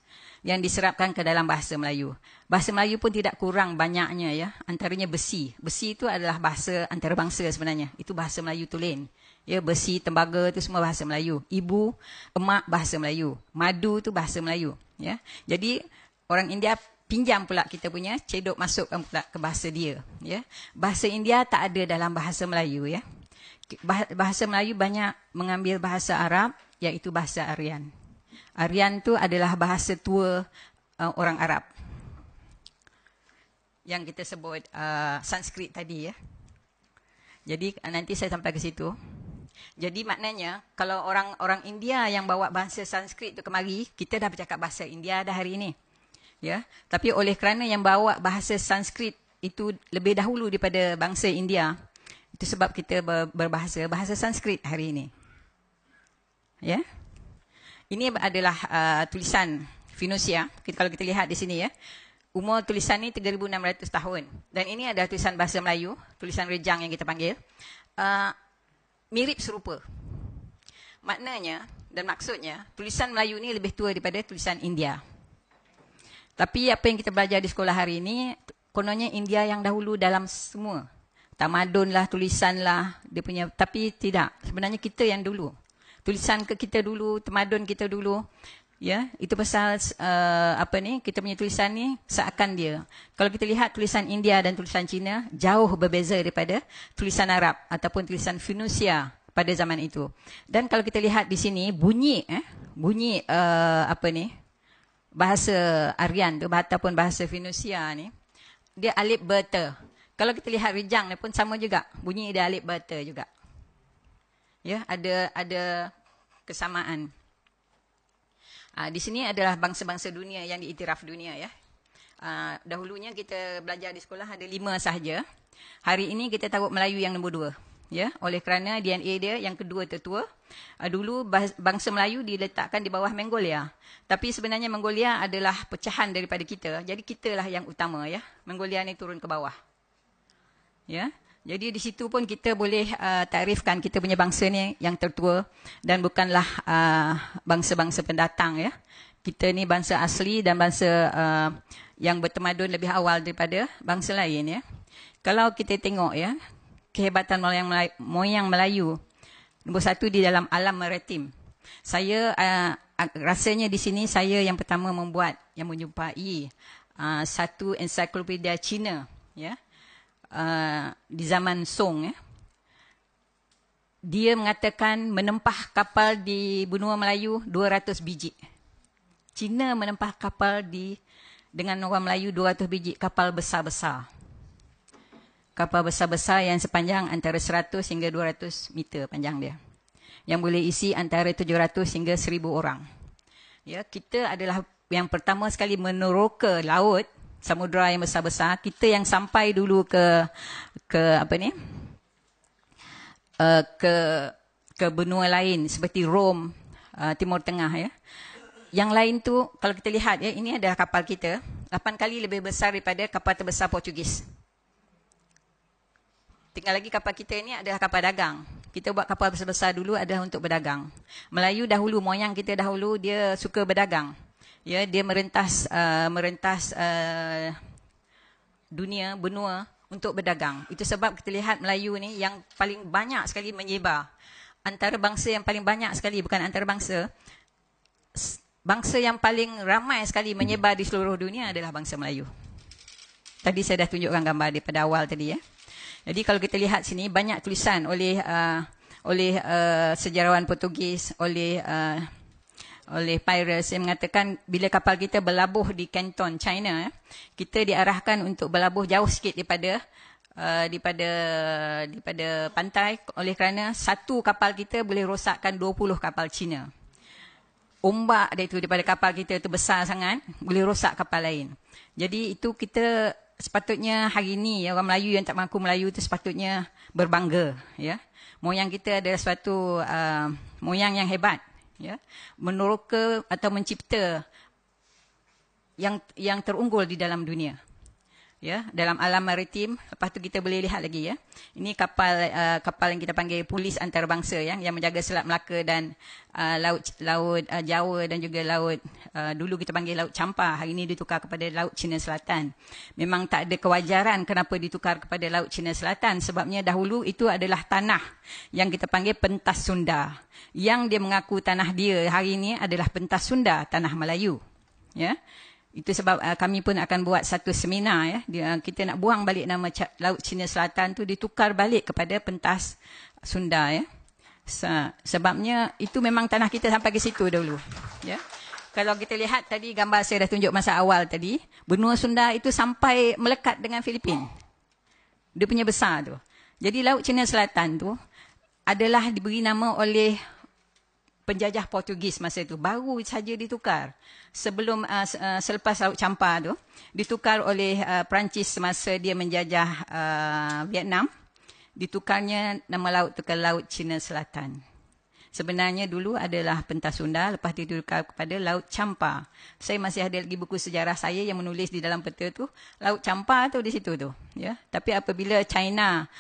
yang diserapkan ke dalam bahasa Melayu. Bahasa Melayu pun tidak kurang banyaknya ya. Antaranya besi. Besi itu adalah bahasa antarabangsa sebenarnya. Itu bahasa Melayu tulen. Ya, besi, tembaga itu semua bahasa Melayu. Ibu, emak bahasa Melayu. Madu itu bahasa Melayu. Ya. Jadi orang India pinjam pula kita punya, cedok masukkan pula ke bahasa dia. Ya. Bahasa India tak ada dalam bahasa Melayu ya. bahasa Melayu banyak mengambil bahasa Arab, iaitu bahasa Aryan. Aryan tu adalah bahasa tua orang Arab. Yang kita sebut Sanskrit tadi ya. Jadi nanti saya sampai ke situ. Jadi maknanya kalau orang India yang bawa bahasa Sanskrit tu kemari, kita dah bercakap bahasa India dah hari ini. Ya, tapi oleh kerana yang bawa bahasa Sanskrit itu lebih dahulu daripada bangsa India, itu sebab kita berbahasa Sanskrit hari ini. Ya. Ini adalah tulisan Finusia. Kalau kita lihat di sini ya. Umur tulisan ni 3,600 tahun. Dan ini adalah tulisan bahasa Melayu, tulisan rejang yang kita panggil. Mirip serupa. Maknanya dan maksudnya, tulisan Melayu ni lebih tua daripada tulisan India. Tapi apa yang kita belajar di sekolah hari ini, kononnya India yang dahulu dalam semua. Tamadun lah, tulisan lah, dia punya. Tapi tidak, sebenarnya kita yang dulu. Tulisan kita dulu, tamadun kita dulu. Ya, itu pasal kita punya tulisan ni seakan dia. Kalau kita lihat tulisan India dan tulisan Cina, jauh berbeza daripada tulisan Arab ataupun tulisan Finusia pada zaman itu. Dan kalau kita lihat di sini, bunyi bahasa Aryan tu ataupun bahasa Finusia ni, dia alif beta. Kalau kita lihat rejang ni pun sama juga, bunyi dia alif beta juga. Ya, ada kesamaan. Di sini adalah bangsa-bangsa dunia yang diiktiraf dunia ya. Dahulunya kita belajar di sekolah ada 5 sahaja. Hari ini kita taruh Melayu yang nombor 2. Ya, oleh kerana DNA dia yang kedua tertua. Dulu bangsa Melayu diletakkan di bawah Mongolia. Tapi sebenarnya Mongolia adalah pecahan daripada kita. Jadi kitalah yang utama ya. Mongolia ni turun ke bawah. Ya. Jadi di situ pun kita boleh takrifkan kita punya bangsa ni yang tertua dan bukanlah bangsa-bangsa pendatang ya. Kita ni bangsa asli dan bangsa yang bertamadun lebih awal daripada bangsa lain ya. Kalau kita tengok ya, kehebatan moyang Melayu nombor 1 di dalam alam maritim. Saya rasanya di sini saya yang pertama yang menjumpai satu ensiklopedia Cina ya. Di zaman Song ya. Dia mengatakan menempah kapal di benua Melayu 200 biji. Cina menempah kapal dengan orang Melayu 200 biji kapal besar-besar. Kapal besar-besar yang sepanjang antara 100 hingga 200 meter panjang dia. Yang boleh isi antara 700 hingga 1,000 orang. Ya, kita adalah yang pertama sekali meneroka laut samudera yang besar-besar. Kita yang sampai dulu ke benua lain seperti Rom, Timur Tengah ya. Yang lain tu kalau kita lihat ya, ini adalah kapal kita 8 kali lebih besar daripada kapal terbesar Portugis. Tinggal lagi kapal kita ini adalah kapal dagang. Kita buat kapal besar-besar dulu adalah untuk berdagang. Melayu dahulu, moyang kita dahulu dia suka berdagang. Ya, dia merentas dunia, benua untuk berdagang. Itu sebab kita lihat Melayu ni yang paling banyak sekali menyebar. Antara bangsa yang paling banyak sekali, bukan antara bangsa yang paling ramai sekali menyebar di seluruh dunia adalah bangsa Melayu. Tadi saya dah tunjukkan gambar dia pada awal tadi ya. Jadi kalau kita lihat sini banyak tulisan oleh sejarawan Portugis, oleh Piraeus yang mengatakan bila kapal kita berlabuh di Canton, China, kita diarahkan untuk berlabuh jauh sikit daripada pantai oleh kerana satu kapal kita boleh rosakkan 20 kapal Cina. Ombak dia itu daripada kapal kita itu besar sangat, boleh rosak kapal lain. Jadi itu kita sepatutnya hari ini ya, orang Melayu yang tak mengaku Melayu itu sepatutnya berbangga ya. Moyang kita adalah suatu moyang yang hebat. Ya, meneroka atau mencipta yang terunggul di dalam dunia. Ya, dalam alam maritim. Lepas tu kita boleh lihat lagi ya. Ini kapal yang kita panggil polis antarabangsa ya, yang menjaga Selat Melaka dan laut Jawa dan juga laut dulu kita panggil Laut Champa, hari ini ditukar kepada Laut Cina Selatan. Memang tak ada kewajaran kenapa ditukar kepada Laut Cina Selatan, sebabnya dahulu itu adalah tanah yang kita panggil pentas Sunda. Yang dia mengaku tanah dia hari ini adalah pentas Sunda, tanah Melayu. Ya. Itu sebab kami pun akan buat satu seminar ya. Kita nak buang balik nama Laut Cina Selatan tu, ditukar balik kepada pentas Sunda ya. Sebabnya itu memang tanah kita sampai ke situ dulu. Ya. Kalau kita lihat tadi gambar saya dah tunjuk masa awal tadi, benua Sunda itu sampai melekat dengan Filipin. Dia punya besar tu. Jadi Laut Cina Selatan tu adalah diberi nama oleh penjajah Portugis masa itu. Baru saja ditukar. Selepas Laut Campa tu, ditukar oleh Perancis semasa dia menjajah Vietnam. Ditukarnya nama laut tu ke Laut Cina Selatan. Sebenarnya dulu adalah pentas Sunda, lepas itu ditukar kepada Laut Campa. Saya masih ada lagi buku sejarah saya yang menulis di dalam peta tu, Laut Campa tu di situ tu. Ya. Tapi apabila China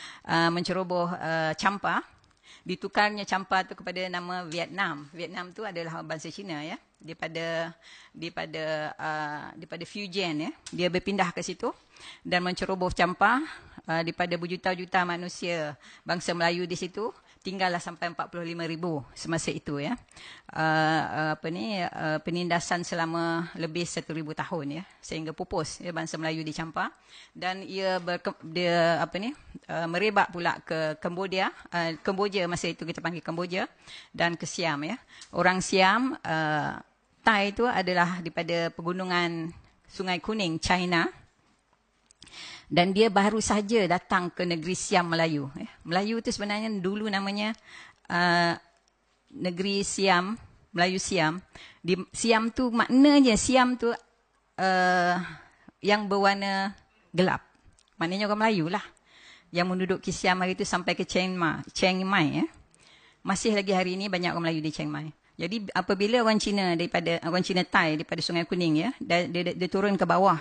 menceroboh Campa, ditukarnya Campa tu kepada nama Vietnam. Vietnam tu adalah bangsa Cina ya. Daripada Fujian ya. Dia berpindah ke situ dan menceroboh Campa daripada berjuta-juta manusia bangsa Melayu di situ. Tinggallah sampai 45,000 semasa itu ya. Penindasan selama lebih 1,000 tahun ya, sehingga pupus ya, bangsa Melayu di Campa, dan ia merebak pula ke Kemboja. Kemboja masa itu kita panggil Kemboja, dan ke Siam ya. Orang Siam, Thai itu adalah daripada pegunungan Sungai Kuning, China. Dan dia baru saja datang ke negeri Siam Melayu. Melayu itu sebenarnya dulu namanya negeri Siam, Melayu Siam. Di Siam tu maknanya Siam tu yang berwarna gelap. Maknanya orang Melayu lah. Yang menduduki Siam hari itu sampai ke Chiang Mai. Ya. Masih lagi hari ini banyak orang Melayu di Chiang Mai. Jadi apabila orang Cina Thai daripada Sungai Kuning ya, dia turun ke bawah.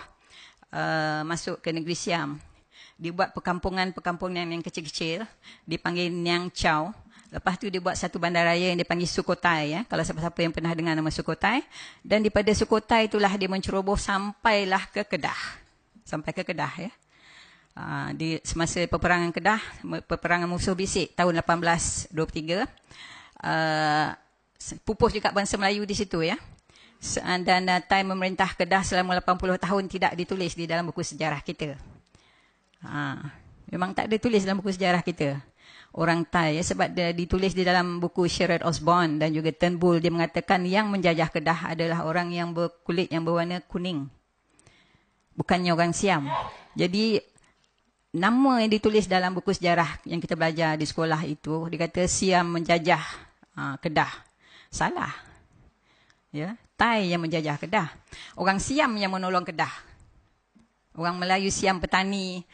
Masuk ke negeri Siam, dibuat perkampungan yang kecil-kecil, dipanggil Niang Chow. Lepas tu dia buat satu bandaraya yang dipanggil Sukhothai ya. Kalau siapa-siapa yang pernah dengar nama Sukhothai, dan daripada Sukhothai itulah dia menceroboh sampailah ke Kedah. Sampai ke Kedah ya. Di semasa peperangan Kedah, peperangan musuh bisik tahun 1823, pupus juga bangsa Melayu di situ ya. Dan time memerintah Kedah selama 80 tahun tidak ditulis di dalam buku sejarah kita. Memang tak ada tulis dalam buku sejarah kita. Orang Thai ya, sebab dia ditulis di dalam buku Sherrod Osborne dan juga Turnbull, dia mengatakan yang menjajah Kedah adalah orang yang berkulit yang berwarna kuning. Bukannya orang Siam. Jadi nama yang ditulis dalam buku sejarah yang kita belajar di sekolah itu, dia kata Siam menjajah Kedah. Salah. Ya. Thai yang menjajah Kedah. Orang Siam yang menolong Kedah. Orang Melayu Siam petani,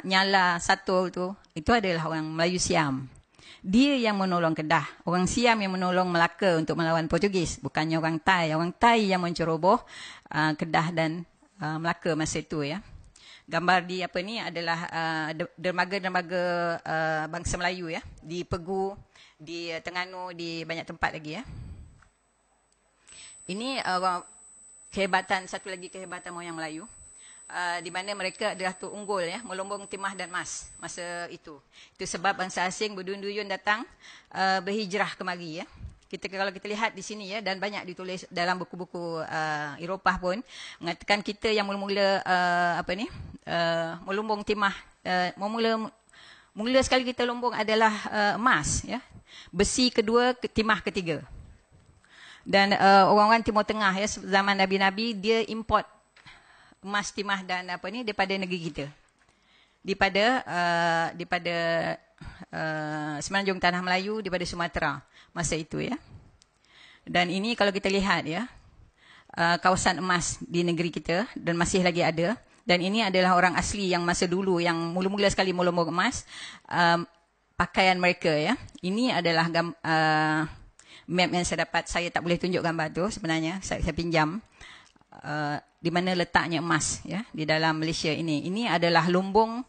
Nyala, Satul tu, itu adalah orang Melayu Siam. Dia yang menolong Kedah. Orang Siam yang menolong Melaka untuk melawan Portugis. Bukannya orang Thai. Orang Thai yang menceroboh Kedah dan Melaka masa itu ya. Gambar di ni adalah dermaga-dermaga bangsa Melayu ya. Di Pegu, di Terengganu, di banyak tempat lagi ya. Ini satu lagi kehebatan moyang Melayu, di mana mereka adalah unggul ya, melombong timah dan emas masa itu. Itu sebab bangsa asing berduyun-duyun datang berhijrah kemari ya. Kalau kita lihat di sini ya, dan banyak ditulis dalam buku-buku Eropah pun, mengatakan kita yang mula-mula melombong timah, mula sekali kita lombong adalah emas ya. Besi kedua, timah ketiga. Dan orang-orang Timur Tengah ya, zaman Nabi-Nabi, dia import emas, timah dan daripada negeri kita. Daripada semenanjung tanah Melayu, daripada Sumatera masa itu ya. Dan ini kalau kita lihat ya, kawasan emas di negeri kita, dan masih lagi ada. Dan ini adalah orang asli yang masa dulu yang mula-mula sekali melombong emas, pakaian mereka ya. Ini adalah map yang saya dapat. Saya tak boleh tunjuk gambar tu sebenarnya, saya pinjam, di mana letaknya emas ya, di dalam Malaysia ini. Ini adalah lumbung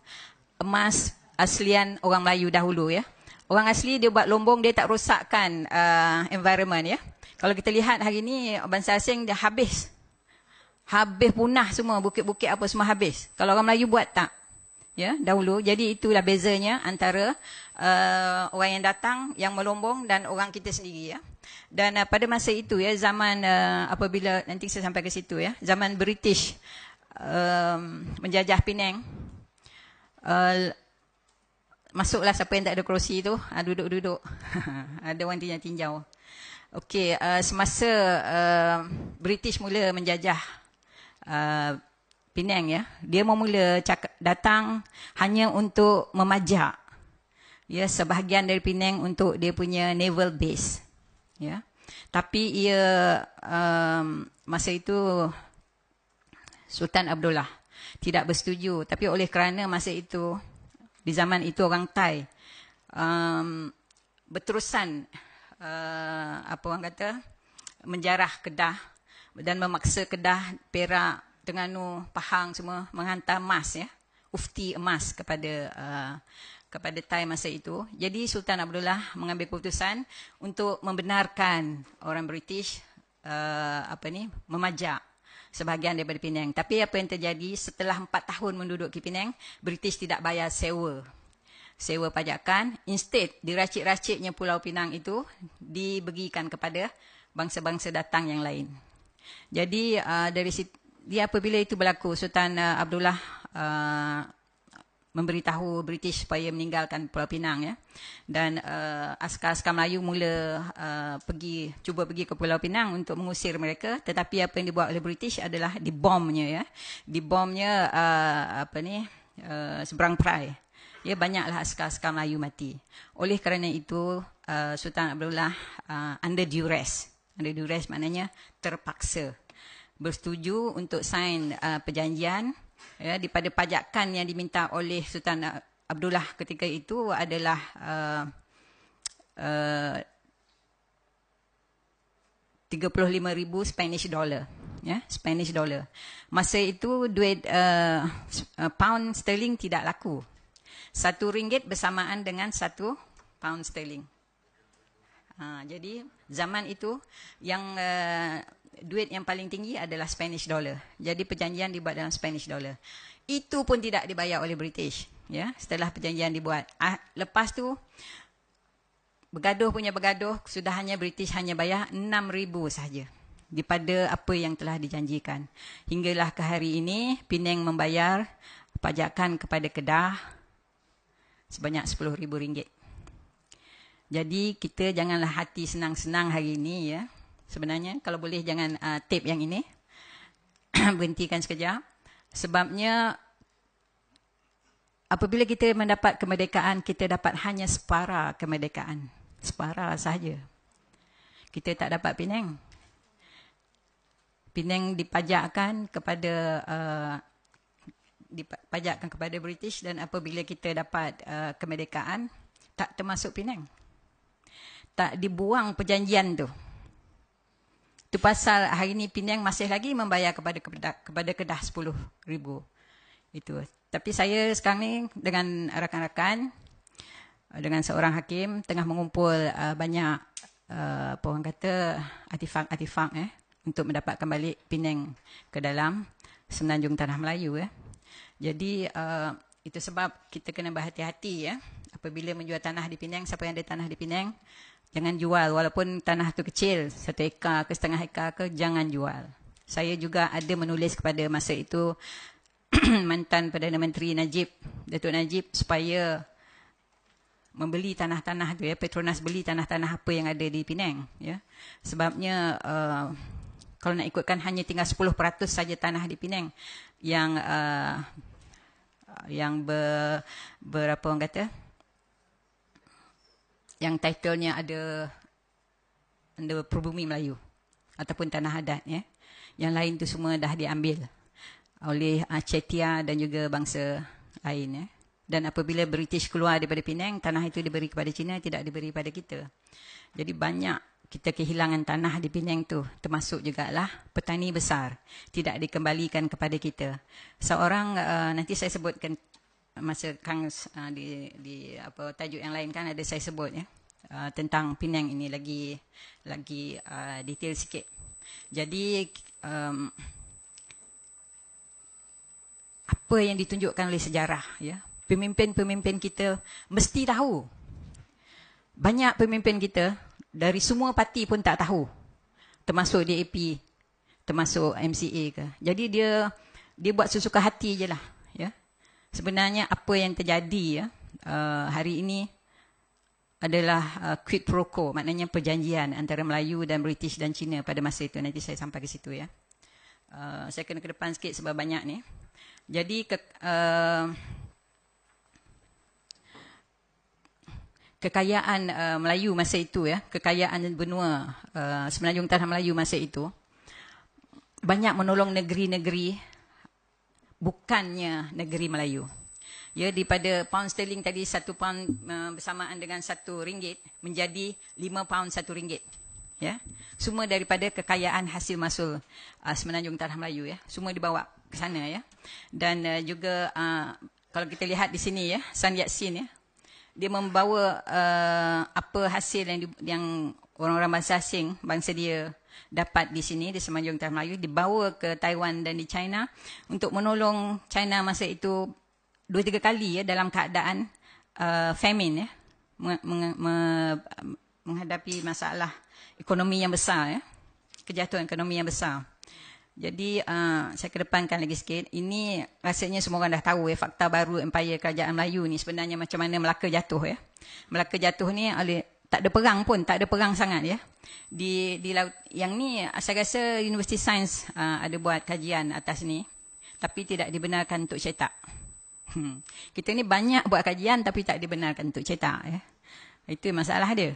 emas aslian orang Melayu dahulu ya. Orang asli dia buat lumbung, dia tak rosakkan environment ya. Kalau kita lihat hari ini bangsa asing dia habis punah semua, bukit-bukit apa semua habis. Kalau orang Melayu buat tak ya dahulu. Jadi itulah bezanya antara orang yang datang yang melombong dan orang kita sendiri ya. Dan pada masa itu ya, zaman apabila nanti saya sampai ke situ ya, zaman British menjajah Penang, masuklah siapa yang tak ada kerusi tu, duduk-duduk. Ada orang tinjau-tinjau. Okey, semasa British mula menjajah Penang, ya, dia memula datang hanya untuk memajak, ya, sebahagian dari Penang untuk dia punya naval base, ya. Tapi ia masa itu Sultan Abdullah tidak bersetuju, tapi oleh kerana masa itu, di zaman itu orang Thai berterusan apa orang kata, menjarah Kedah dan memaksa Kedah, Perak, Terengganu, Pahang semua menghantar emas, ya, ufti emas kepada Thai masa itu. Jadi Sultan Abdullah mengambil keputusan untuk membenarkan orang British memajak sebahagian daripada Penang. Tapi apa yang terjadi setelah 4 tahun menduduki Penang, British tidak bayar sewa pajakan. Instead, diracik-raciknya Pulau Pinang itu diberikan kepada bangsa-bangsa datang yang lain. Jadi dari situ, apabila itu berlaku, Sultan Abdullah memberitahu British supaya meninggalkan Pulau Pinang, ya. Dan askar-askar Melayu mula cuba pergi ke Pulau Pinang untuk mengusir mereka, tetapi apa yang dibuat oleh British adalah dibomnya, ya. Dibomnya seberang perai. Ya, banyaklah askar-askar Melayu mati. Oleh kerana itu, Sultan Abdullah under duress. Under duress maknanya terpaksa bersetuju untuk sign perjanjian, ya, daripada pajakan yang diminta oleh Sultan Abdullah ketika itu adalah 35,000 Spanish dollar, ya, Spanish dollar. Masa itu duit pound sterling tidak laku. RM1 bersamaan dengan 1 pound sterling. Jadi zaman itu yang duit yang paling tinggi adalah Spanish dollar. Jadi perjanjian dibuat dalam Spanish dollar. Itu pun tidak dibayar oleh British, ya, setelah perjanjian dibuat. Lepas tu bergaduh, sudah British hanya bayar 6,000 sahaja daripada apa yang telah dijanjikan. Hinggalah ke hari ini Penang membayar pajakan kepada Kedah sebanyak RM10,000. Jadi kita janganlah hati senang-senang hari ini, ya. Sebenarnya kalau boleh jangan tape yang ini berhentikan sekejap. Sebabnya apabila kita mendapat kemerdekaan, kita dapat hanya separa kemerdekaan. Separa sahaja. Kita tak dapat Penang. Penang dipajakkan kepada British, dan apabila kita dapat kemerdekaan, tak termasuk Penang. Tak dibuang perjanjian tu. Itu pasal hari ini Penang masih lagi membayar kepada Kedah 10,000. Itu. Tapi saya sekarang ni dengan rakan-rakan, dengan seorang hakim, tengah mengumpul banyak apa orang kata artifak-artifak, untuk mendapatkan balik Penang ke dalam Semenanjung Tanah Melayu, ya. Jadi itu sebab kita kena berhati-hati, ya. Apabila menjual tanah di Penang, siapa yang ada tanah di Penang, jangan jual. Walaupun tanah tu kecil, 1 ekar ke setengah ekar ke, jangan jual. Saya juga ada menulis kepada masa itu mantan Perdana Menteri Datuk Najib, supaya membeli tanah-tanah tu, ya. Petronas beli tanah-tanah apa yang ada di Penang, ya. Sebabnya kalau nak ikutkan hanya tinggal 10% saja tanah di Penang yang berapa orang kata, yang titlenya ada Pribumi Melayu ataupun Tanah Adat, ya. Yang lain tu semua dah diambil oleh Cetia dan juga bangsa lain, ya. Dan apabila British keluar daripada Penang, tanah itu diberi kepada Cina, tidak diberi pada kita. Jadi banyak kita kehilangan tanah di Penang tu, termasuk jugalah petani besar tidak dikembalikan kepada kita. Seorang nanti saya sebutkan masa Kang di apa tajuk yang lain kan ada saya sebut, ya, tentang Penang ini lagi detail sikit. Jadi apa yang ditunjukkan oleh sejarah, ya, pemimpin-pemimpin kita mesti tahu. Banyak pemimpin kita dari semua parti pun tak tahu, termasuk DAP, termasuk MCA ke. Jadi dia buat sesuka hati je lah, ya. Sebenarnya apa yang terjadi, ya, hari ini adalah quid pro quo, maknanya perjanjian antara Melayu dan British dan Cina pada masa itu. Nanti saya sampai ke situ ya. Saya kena ke depan sikit sebab banyak ni. Jadi kekayaan Melayu masa itu ya, kekayaan benua Semenanjung Tanah Melayu masa itu banyak menolong negeri-negeri bukannya negeri Melayu. Ya, daripada pound sterling tadi 1 pound bersamaan dengan 1 ringgit menjadi 5 pound 1 ringgit. Ya. Semua daripada kekayaan hasil masul Semenanjung Tanah Melayu ya. Semua dibawa ke sana ya. Dan juga kalau kita lihat di sini ya, Sun Yat-sen ya. Dia membawa apa hasil yang orang-orang bangsa asing, bangsa dia dapat di sini di Semenanjung Tanah Melayu, dibawa ke Taiwan dan di China untuk menolong China masa itu 2-3 kali ya dalam keadaan famine ya, menghadapi masalah ekonomi yang besar ya, kejatuhan ekonomi yang besar. Jadi saya kedepankan lagi sikit. Ini rasanya semua orang dah tahu ya, fakta baru Empire Kerajaan Melayu ni sebenarnya macam mana Melaka jatuh ya. Melaka jatuh ni tak ada perang pun, tak ada perang sangat ya. Di laut yang ni saya rasa Universiti Sains ada buat kajian atas ni, tapi tidak dibenarkan untuk cetak. Kita ni banyak buat kajian tapi tak dibenarkan untuk cetak ya. Itu masalah dia.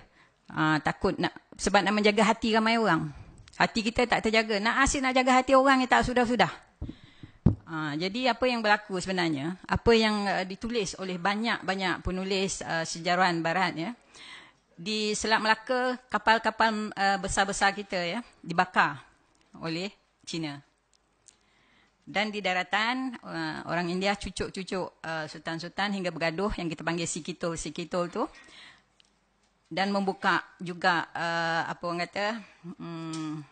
Takut sebab nak menjaga hati ramai orang. Hati kita tak terjaga. Nak asyik nak jaga hati orang yang tak sudah-sudah. Jadi apa yang berlaku sebenarnya, apa yang ditulis oleh banyak-banyak penulis sejarawan barat ya. Di Selat Melaka, kapal-kapal besar-besar kita ya dibakar oleh Cina. Dan di daratan, orang India cucuk-cucuk sultan-sultan hingga bergaduh yang kita panggil sikitol tu. Dan membuka juga apa orang kata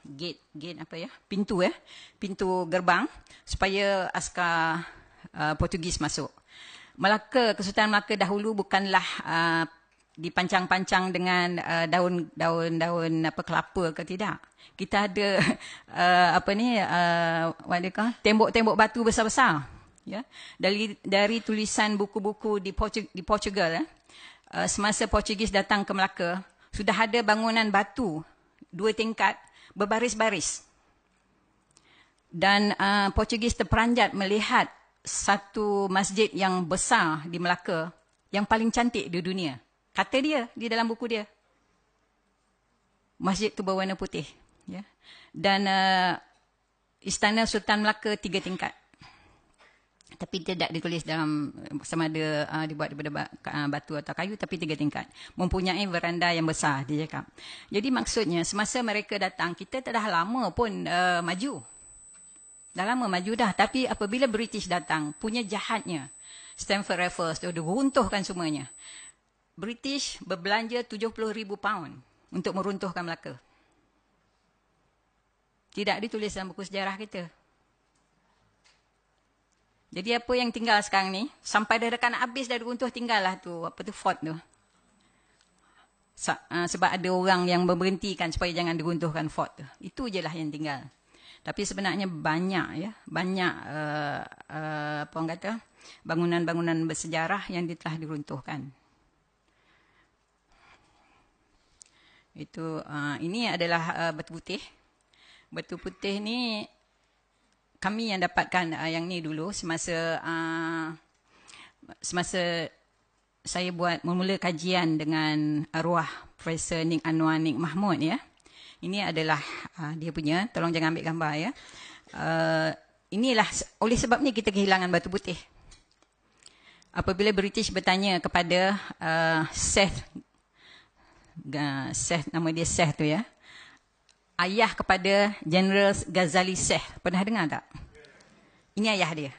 gate apa ya, pintu ya, pintu gerbang supaya askar Portugis masuk. Melaka, Kesultanan Melaka dahulu bukanlah dipancang-pancang dengan daun-daun apa kelapa ke tidak. Kita ada tembok-tembok batu besar-besar ya. Dari tulisan buku-buku di Portugal semasa Portugis datang ke Melaka, sudah ada bangunan batu 2 tingkat berbaris-baris. Dan Portugis terperanjat melihat satu masjid yang besar di Melaka yang paling cantik di dunia. Kata dia di dalam buku dia. Masjid tu berwarna putih ya. Dan Istana Sultan Melaka 3 tingkat. Tapi tidak ditulis dalam sama ada dibuat daripada batu atau kayu, tapi 3 tingkat. Mempunyai veranda yang besar, dia cakap. Jadi maksudnya, semasa mereka datang, kita dah lama pun maju. Dah lama maju dah. Tapi apabila British datang, punya jahatnya, Stamford Raffles tu runtuhkan semuanya. British berbelanja 70,000 pound untuk meruntuhkan Melaka. Tidak ditulis dalam buku sejarah kita. Jadi apa yang tinggal sekarang ni, sampai dah dekat nak habis dah runtuh, tinggallah tu, apa tu, fort tu. Sebab ada orang yang memberhentikan supaya jangan diruntuhkan fort tu. Itu je lah yang tinggal. Tapi sebenarnya banyak ya, banyak apa orang kata, bangunan-bangunan bersejarah yang telah diruntuhkan. Itu ini adalah batu putih. Batu putih ni kami yang dapatkan yang ni dulu semasa saya buat memula kajian dengan arwah Profesor Nik Anwar Nik Mahmud ya. Ini adalah dia punya, tolong jangan ambil gambar ya. Inilah oleh sebab ni kita kehilangan batu putih. Apabila British bertanya kepada Seth, nama dia Seth tu ya, ayah kepada General Ghazali Seth. Pernah dengar tak? Ini ayah dia.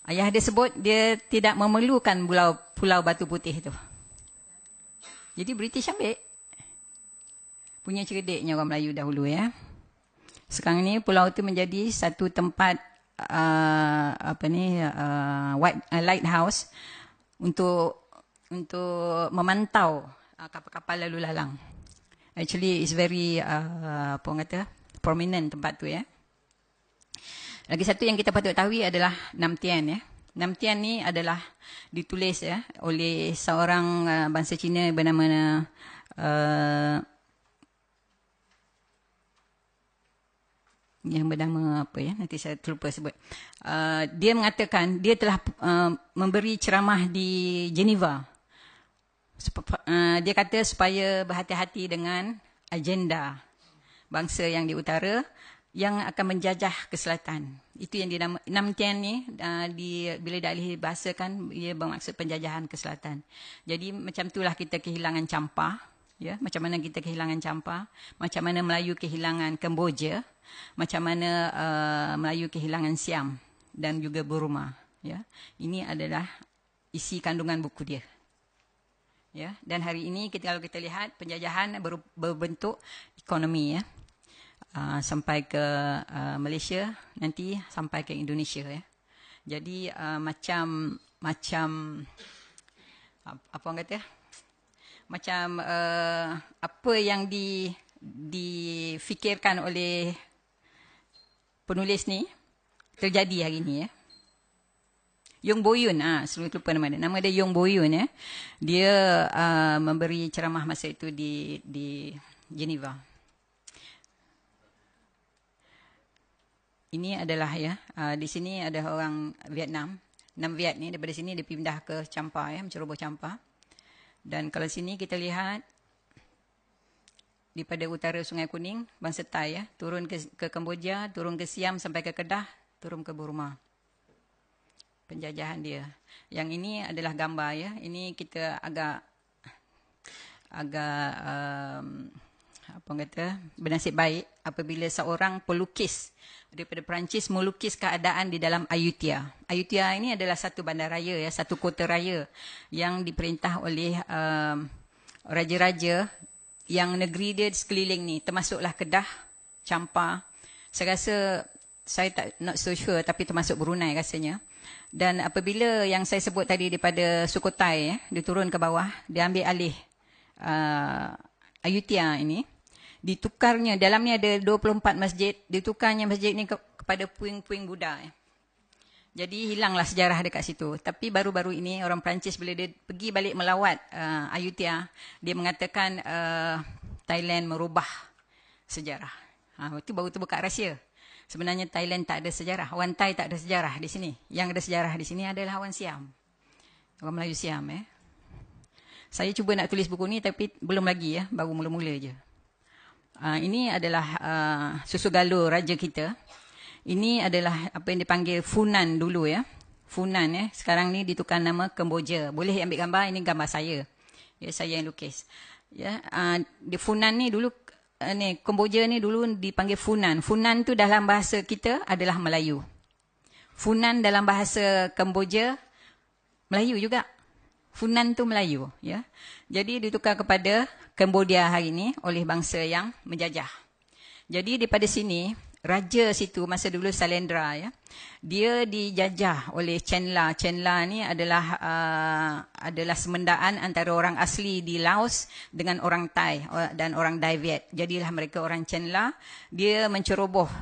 Ayah dia sebut dia tidak memerlukan pulau batu putih tu. Jadi British ambil. Punya cerdiknya orang Melayu dahulu ya. Sekarang ni pulau tu menjadi satu tempat lighthouse untuk memantau kapal-kapal lalu lalang. Actually it's very apa orang kata, prominent tempat tu ya. Lagi satu yang kita patut tahu adalah Nam Tien ya. Nam Tian ni adalah ditulis ya oleh seorang bangsa Cina bernama yang bernama apa ya, nanti saya terlupa sebut. Dia mengatakan dia telah memberi ceramah di Geneva. Dia kata supaya berhati-hati dengan agenda bangsa yang di utara yang akan menjajah ke selatan. Itu yang dinama Nam Tian ni, bila dialih bahasakan, ia bermaksud penjajahan ke selatan. Jadi macam itulah kita kehilangan Champa, ya, macam mana kita kehilangan Champa, macam mana Melayu kehilangan Kemboja, macam mana Melayu kehilangan Siam dan juga Burma, ya. Ini adalah isi kandungan buku dia. Ya, dan hari ini kalau kita lihat penjajahan berbentuk ekonomi, ya. Sampai ke Malaysia, nanti sampai ke Indonesia, ya. Jadi macam apa orang kata? Macam apa yang difikirkan oleh penulis ni terjadi hari ni, ya. Yong Boyun, selalu lupa nama dia. Nama dia Yong Boyun, ya. Dia memberi ceramah masa itu di Geneva. Ini adalah, ya, di sini ada orang Vietnam. Nam Viet ni daripada sini dia pindah ke Champa, ya, menceroboh Champa. Dan kalau sini kita lihat daripada utara Sungai Kuning, bangsa Thai, ya, turun ke Kemboja, turun ke Siam sampai ke Kedah, turun ke Burma. Penjajahan dia. Yang ini adalah gambar, ya. Ini kita agak apa orang kata, bernasib baik apabila seorang pelukis daripada Perancis melukis keadaan di dalam Ayutthaya. Ayutthaya ini adalah satu bandaraya, ya, satu kota raya yang diperintah oleh raja-raja yang negeri dia sekeliling ni, termasuklah Kedah, Champa. Saya rasa, saya tak not so sure, tapi termasuk Brunei rasanya. Dan apabila yang saya sebut tadi daripada Sukhothai, ya, dia turun ke bawah, dia ambil alih Ayutthaya ini, ditukarnya, dalamnya ada 24 masjid, ditukarnya masjid ni kepada puing-puing Buddha, ya. Jadi hilanglah sejarah dekat situ. Tapi baru-baru ini orang Perancis bila dia pergi balik melawat Ayutthaya, dia mengatakan Thailand merubah sejarah. Itu baru terbuka rahsia. Sebenarnya Thailand tak ada sejarah. Orang Thai tak ada sejarah di sini. Yang ada sejarah di sini adalah orang Siam. Orang Melayu Siam, ya. Saya cuba nak tulis buku ni tapi belum lagi, ya. Baru mula-mula je. Ini adalah susu galur raja kita. Ini adalah apa yang dipanggil Funan dulu, ya. Funan, ya. Sekarang ni ditukar nama Kemboja. Boleh ambil gambar, ini gambar saya. Ya, saya yang lukis. Ya, di Funan ni dulu, Kemboja ni dulu dipanggil Funan. Funan tu dalam bahasa kita adalah Melayu. Funan dalam bahasa Kemboja Melayu juga. Funan tu Melayu, ya. Jadi ditukar kepada Cambodia hari ini oleh bangsa yang menjajah. Jadi daripada sini, raja situ masa dulu Salendra, ya, dia dijajah oleh Chenla. Chenla ni adalah semendaan antara orang asli di Laos dengan orang Thai dan orang Dai Viet. Jadilah mereka orang Chenla. Dia menceroboh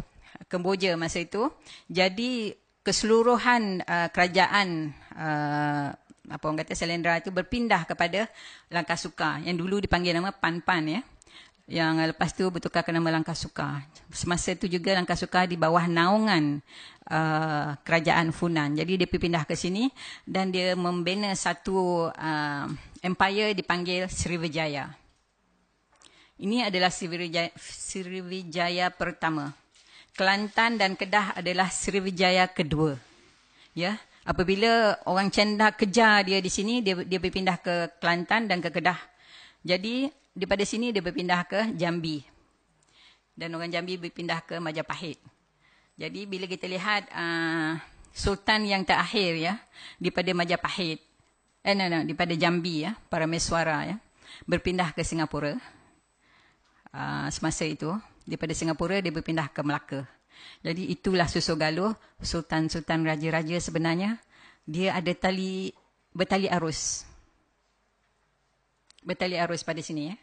Kemboja masa itu. Jadi keseluruhan kerajaan apa orang kata Salendra itu berpindah kepada Langkasuka yang dulu dipanggil nama Pan-Pan, ya. Yang lepas tu bertukar ke nama Langkasuka. Semasa itu juga Langkasuka di bawah naungan kerajaan Funan. Jadi dia pindah ke sini dan dia membina satu empire dipanggil Sriwijaya. Ini adalah Sriwijaya pertama. Kelantan dan Kedah adalah Sriwijaya kedua. Ya. Apabila orang Chenla kejar dia di sini, dia berpindah ke Kelantan dan ke Kedah. Jadi daripada sini dia berpindah ke Jambi. Dan orang Jambi berpindah ke Majapahit. Jadi bila kita lihat Sultan yang terakhir, ya, daripada Majapahit, daripada Jambi, ya, Parameswara, ya, berpindah ke Singapura. Semasa itu, daripada Singapura dia berpindah ke Melaka. Jadi itulah susu galur, sultan-sultan raja-raja sebenarnya. Dia ada bertali arus. Bertali arus pada sini, ya.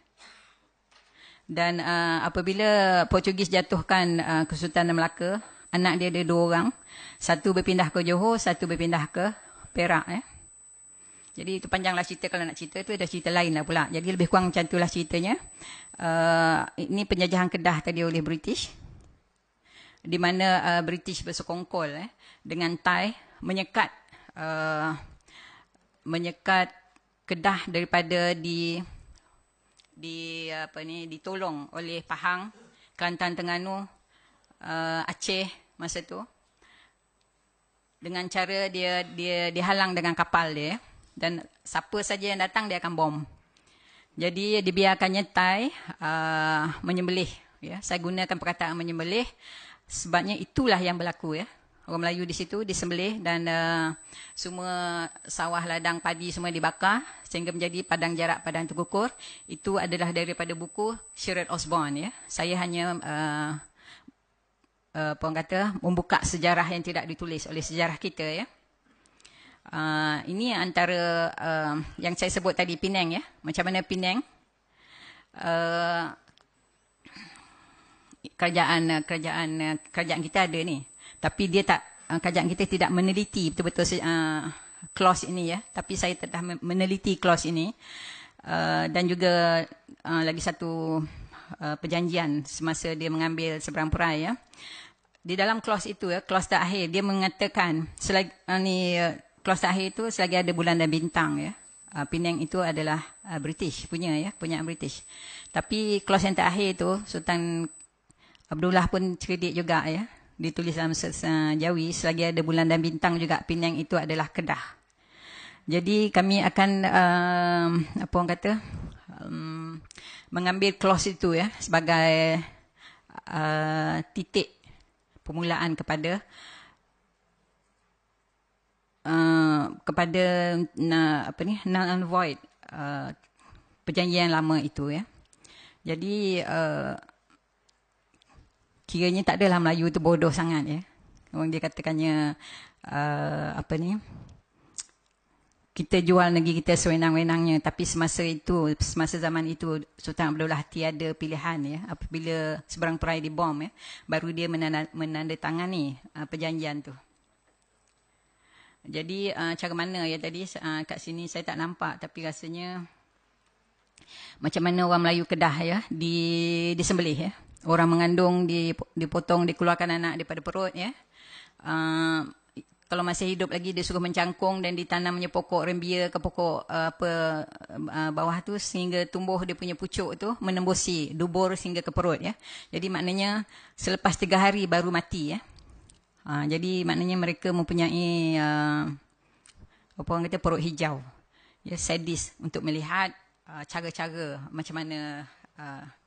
Dan apabila Portugis jatuhkan Kesultanan Melaka, Anak dia ada 2 orang. Satu berpindah ke Johor, satu berpindah ke Perak. Jadi itu panjanglah cerita. Kalau nak cerita tu ada cerita lain lah pula. Jadi lebih kurang macam itulah ceritanya. Ini penjajahan Kedah tadi oleh British. Di mana British bersekongkol dengan Thai menyekat Kedah daripada ditolong oleh Pahang, Kelantan Terengganu, Aceh masa tu, dengan cara dia dihalang dengan kapal dia, dan siapa saja yang datang dia akan bom. Jadi dibiarkannya Thai menyembelih, ya. Saya gunakan perkataan menyembelih sebabnya itulah yang berlaku, ya. Orang Melayu di situ disembelih dan semua sawah ladang padi semua dibakar sehingga menjadi padang jarak, padang terkukur. Itu adalah daripada buku Sherard Osborne, ya. Saya hanya membuka sejarah yang tidak ditulis oleh sejarah kita, ya. Ini antara yang saya sebut tadi, Penang, ya. Macam mana Penang kerajaan kita ada ni, tapi dia tak, kerajaan kita tidak meneliti betul-betul clause ini, ya. Tapi saya telah meneliti clause ini, dan juga lagi satu perjanjian semasa dia mengambil seberang perai, ya. Di dalam clause itu, ya, clause terakhir dia mengatakan clause terakhir itu selagi ada bulan dan bintang, ya. Penang itu adalah British punya, ya, punya British. Tapi clause yang terakhir itu Sultan Abdullah pun cerdik juga, ya. Ditulis dalam Jawi, selagi ada bulan dan bintang juga Penang itu adalah Kedah. Jadi kami akan mengambil clause itu, ya, sebagai titik permulaan kepada null and void perjanjian lama itu, ya. Jadi kiranya tak adalah Melayu tu bodoh sangat, ya. Orang dia katakannya kita jual negeri kita sewenang-wenangnya, tapi semasa zaman itu Sultan Abdullah tiada pilihan, ya. Apabila seberang perai dibom, ya, baru dia menandatangani perjanjian tu. Jadi cara mana, ya, tadi kat sini saya tak nampak, tapi rasanya macam mana orang Melayu Kedah, ya, disembelih, ya. Orang mengandung dipotong, dikeluarkan anak daripada perut, ya. Kalau masih hidup lagi dia suruh mencangkung dan ditanamnya pokok rembia ke pokok bawah tu sehingga tumbuh dia punya pucuk tu menembusi dubur sehingga ke perut, ya. Jadi maknanya selepas 3 hari baru mati, ya. Jadi maknanya mereka mempunyai orang kata perut hijau, ya, sadis untuk melihat cara-cara macam mana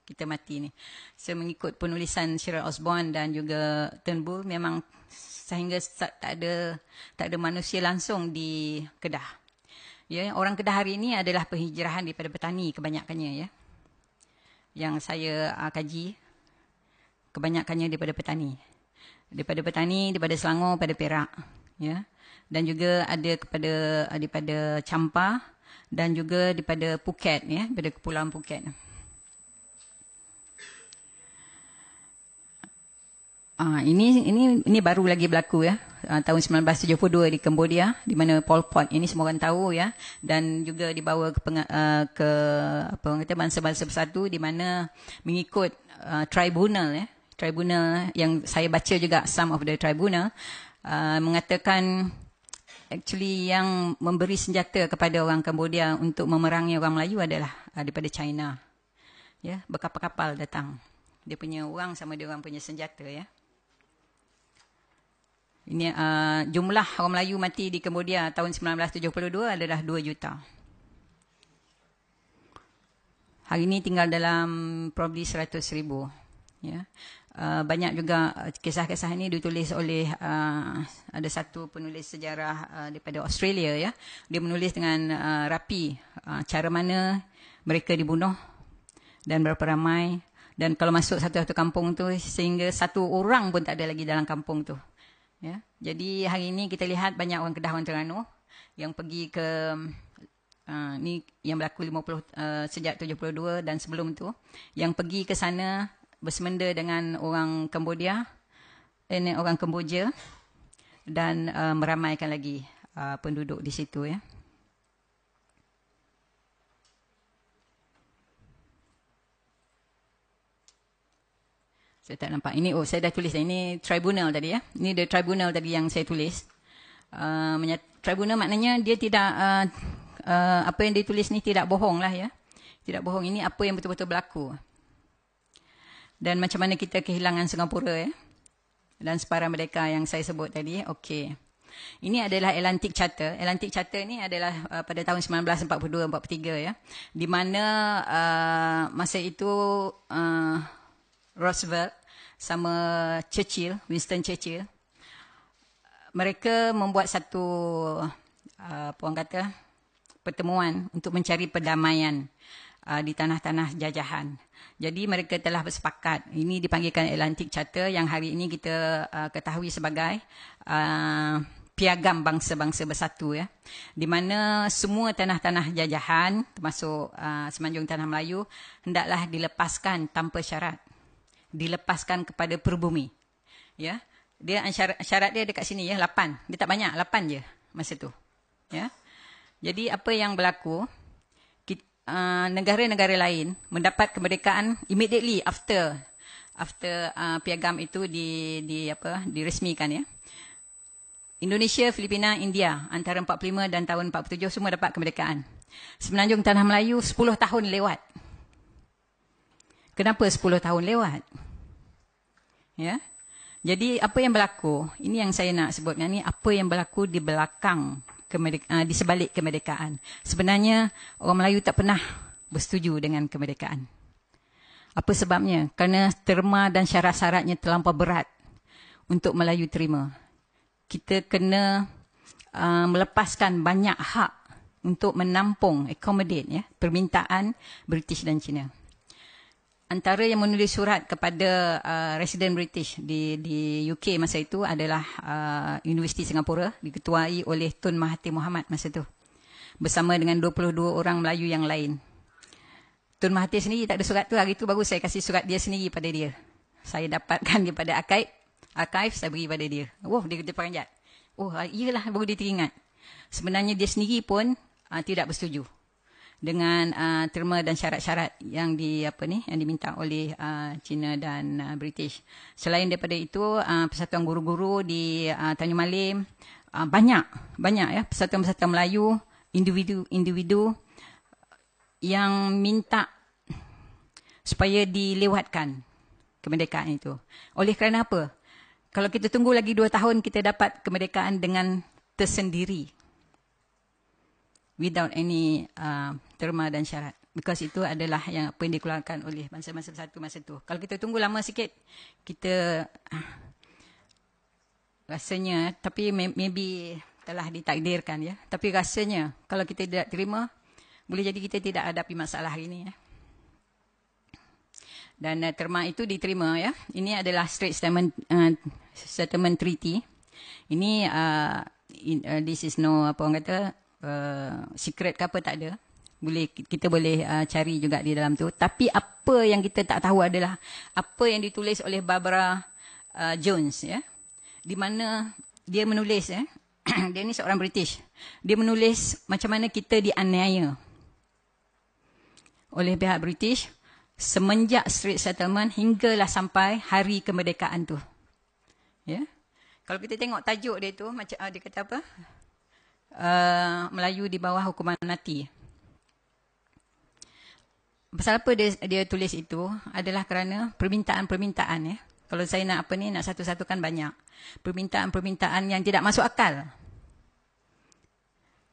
kita mati ni. So mengikut penulisan Sherard Osborne dan juga Turnbull, memang sehingga tak ada manusia langsung di Kedah, ya. Orang Kedah hari ini adalah penghijrahan daripada petani kebanyakannya, ya. Yang saya kaji kebanyakannya daripada petani, daripada Selangor, pada Perak, ya. Dan juga ada daripada Champa dan juga daripada Phuket, ya, daripada Kepulauan Phuket. Ini baru lagi berlaku, ya. Tahun 1972 di Cambodia, di mana Pol Pot ini semua orang tahu, ya, dan juga dibawa ke bangsa-bangsa bersatu, di mana mengikut tribunal, ya. Tribunal yang saya baca juga, some of the tribunal mengatakan actually yang memberi senjata kepada orang Cambodia untuk memerangi orang Melayu adalah daripada China, ya. Berkapal-kapal datang, dia punya orang sama dia orang punya senjata, ya. Ini jumlah orang Melayu mati di Cambodia tahun 1972 adalah 2 juta. Hari ini tinggal dalam probably 100,000, ya. Banyak juga kisah-kisah ini ditulis oleh ada satu penulis sejarah daripada Australia, ya. Dia menulis dengan rapi cara mana mereka dibunuh dan berapa ramai, dan kalau masuk satu-satu kampung tu sehingga satu orang pun tak ada lagi dalam kampung tu, ya. Jadi hari ini kita lihat banyak orang Kedah, orang Terengganu yang pergi ke ni yang berlaku sejak 72 dan sebelum tu, yang pergi ke sana bersemenda dengan orang Cambodia ini orang Kemboja dan meramaikan lagi penduduk di situ ya. Saya tak nampak. Ini, saya dah tulis. Ini tribunal tadi ya. Ini the tribunal tadi yang saya tulis. Tribunal maknanya dia tidak, apa yang ditulis ni tidak bohong lah ya. Tidak bohong. Ini apa yang betul-betul berlaku. Dan macam mana kita kehilangan Singapura ya. Dan separa mereka yang saya sebut tadi. Okey. Ini adalah Atlantic Charter. Atlantic Charter ni adalah pada tahun 1942-43 ya. Di mana masa itu Roosevelt sama Churchill, Winston Churchill, mereka membuat satu apa orang kata pertemuan untuk mencari perdamaian di tanah-tanah jajahan. Jadi mereka telah bersepakat. Ini dipanggilkan Atlantic Charter yang hari ini kita ketahui sebagai Piagam Bangsa-Bangsa Bersatu ya. Di mana semua tanah-tanah jajahan termasuk semenanjung tanah Melayu hendaklah dilepaskan tanpa syarat. Dilepaskan kepada peribumi. Ya. Dia syarat dia dekat sini ya, 8. Dia tak banyak, 8 je masa tu. Ya. Jadi apa yang berlaku, negara-negara lain mendapat kemerdekaan immediately after piagam itu diresmikan ya. Indonesia, Filipina, India antara 45 dan tahun 47 semua dapat kemerdekaan. Semenanjung tanah Melayu 10 tahun lewat. Kenapa 10 tahun lewat? Ya. Jadi apa yang berlaku? Ini yang saya nak sebutkan ni, apa yang berlaku di belakang di sebalik kemerdekaan. Sebenarnya orang Melayu tak pernah bersetuju dengan kemerdekaan. Apa sebabnya? Kerana terma dan syarat-syaratnya terlampau berat untuk Melayu terima. Kita kena melepaskan banyak hak untuk menampung, accommodate ya, permintaan British dan China. Antara yang menulis surat kepada resident British di UK masa itu adalah Universiti Singapura, diketuai oleh Tun Mahathir Mohamad masa itu. Bersama dengan 22 orang Melayu yang lain. Tun Mahathir sendiri tak ada surat tu, hari tu baru saya kasih surat dia sendiri pada dia. Saya dapatkan daripada archive, saya beri pada dia. Dia kata peranjat. Iyalah, baru dia teringat. Sebenarnya dia sendiri pun tidak bersetuju dengan terma dan syarat-syarat yang yang diminta oleh China dan British. Selain daripada itu, Persatuan Guru-Guru di Tanjung Malim, banyak ya persatuan-persatuan Melayu, individu yang minta supaya dilewatkan kemerdekaan itu. Oleh kerana apa? Kalau kita tunggu lagi 2 tahun, kita dapat kemerdekaan dengan tersendiri. Without any terma dan syarat. Because itu adalah yang apa yang dikeluarkan oleh bangsa-bangsa bersatu masa itu. Kalau kita tunggu lama sikit, kita rasanya, tapi maybe telah ditakdirkan ya. Tapi rasanya, kalau kita tidak terima, boleh jadi kita tidak hadapi masalah hari ini ya. Dan terma itu diterima ya. Ini adalah Straits Settlement Treaty. Ini this is no apa orang kata secret ke apa tak ada. Kita boleh cari juga di dalam tu. Tapi apa yang kita tak tahu adalah apa yang ditulis oleh Barbara Jones ya. Di mana dia menulis ya. Dia ni seorang British. Dia menulis macam mana kita dianiaya oleh pihak British semenjak Straits Settlement hinggalah sampai hari kemerdekaan tu. Ya. Kalau kita tengok tajuk dia tu macam dia kata apa? Melayu di bawah hukuman mati. Pasal apa dia tulis itu adalah kerana permintaan-permintaan ya. Kalau saya nak nak satu-satukan banyak. Permintaan-permintaan yang tidak masuk akal.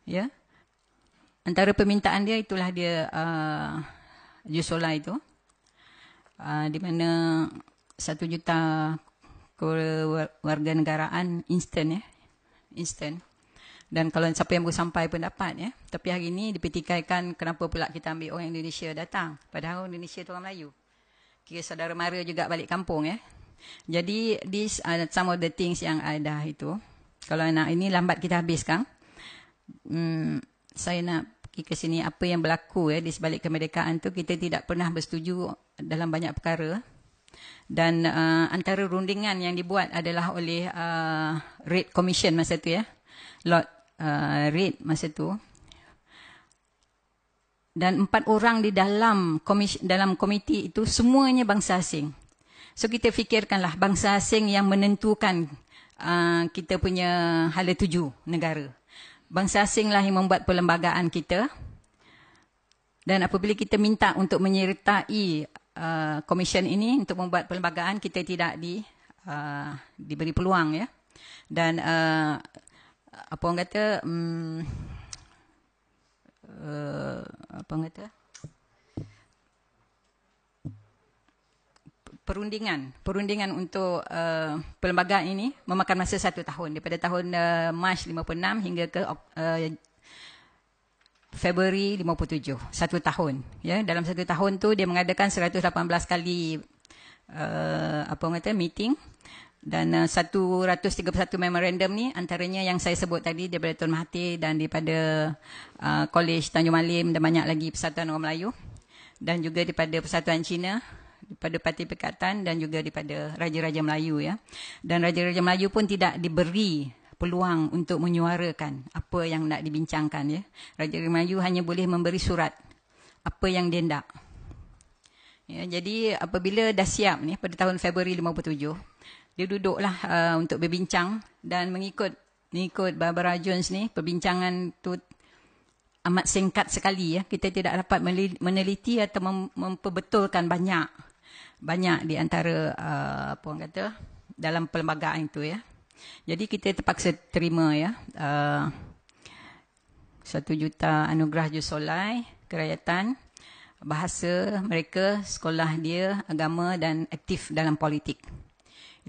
Ya. Antara permintaan dia itulah dia Jusola itu. Di mana 1 juta kewarganegaraan instan ya. Instan. Dan kalau siapa yang baru sampai pun dapat ya. Tapi hari ini dipertikaikan kenapa pula kita ambil orang Indonesia datang. Padahal Indonesia tu orang Melayu. Kira saudara mara juga balik kampung ya. Jadi these are some of the things yang ada itu. Kalau nak ini lambat kita habiskan. Saya nak pergi ke sini apa yang berlaku ya di sebalik kemerdekaan tu. Kita tidak pernah bersetuju dalam banyak perkara. Dan antara rundingan yang dibuat adalah oleh Reid Commission masa tu ya. Lord Reid masa tu. Dan 4 orang di dalam komiti itu semuanya bangsa asing. So kita fikirkanlah bangsa asing yang menentukan kita punya hala tuju negara. Bangsa asing lah yang membuat perlembagaan kita. Dan apabila kita minta untuk menyertai komisen ini untuk membuat perlembagaan, kita tidak diberi peluang ya. Dan apa orang kata apa orang kata perundingan untuk perlembagaan ini memakan masa 1 tahun daripada tahun Mac 56 hingga ke Februari 57, 1 tahun ya. Dalam 1 tahun tu dia mengadakan 118 kali apa orang kata meeting, dan 131 memorandum ni antaranya yang saya sebut tadi daripada Tun Mahathir dan daripada Kolej Tanjung Malim dan banyak lagi Persatuan Orang Melayu, dan juga daripada Persatuan Cina, daripada Parti Perikatan, dan juga daripada Raja-Raja Melayu ya. Dan Raja-Raja Melayu pun tidak diberi peluang untuk menyuarakan apa yang nak dibincangkan ya. Raja-Raja Melayu hanya boleh memberi surat apa yang dia nak. Ya, jadi apabila dah siap ni pada tahun Februari 57, dia duduklah untuk berbincang, dan mengikut Barbara Jones ni, perbincangan tu amat singkat sekali ya. Kita tidak dapat meneliti atau memperbetulkan banyak di antara apa orang kata dalam perlembagaan itu ya. Jadi kita terpaksa terima ya 1 juta anugerah Jus Solai, kerakyatan, bahasa mereka, sekolah dia, agama, dan aktif dalam politik.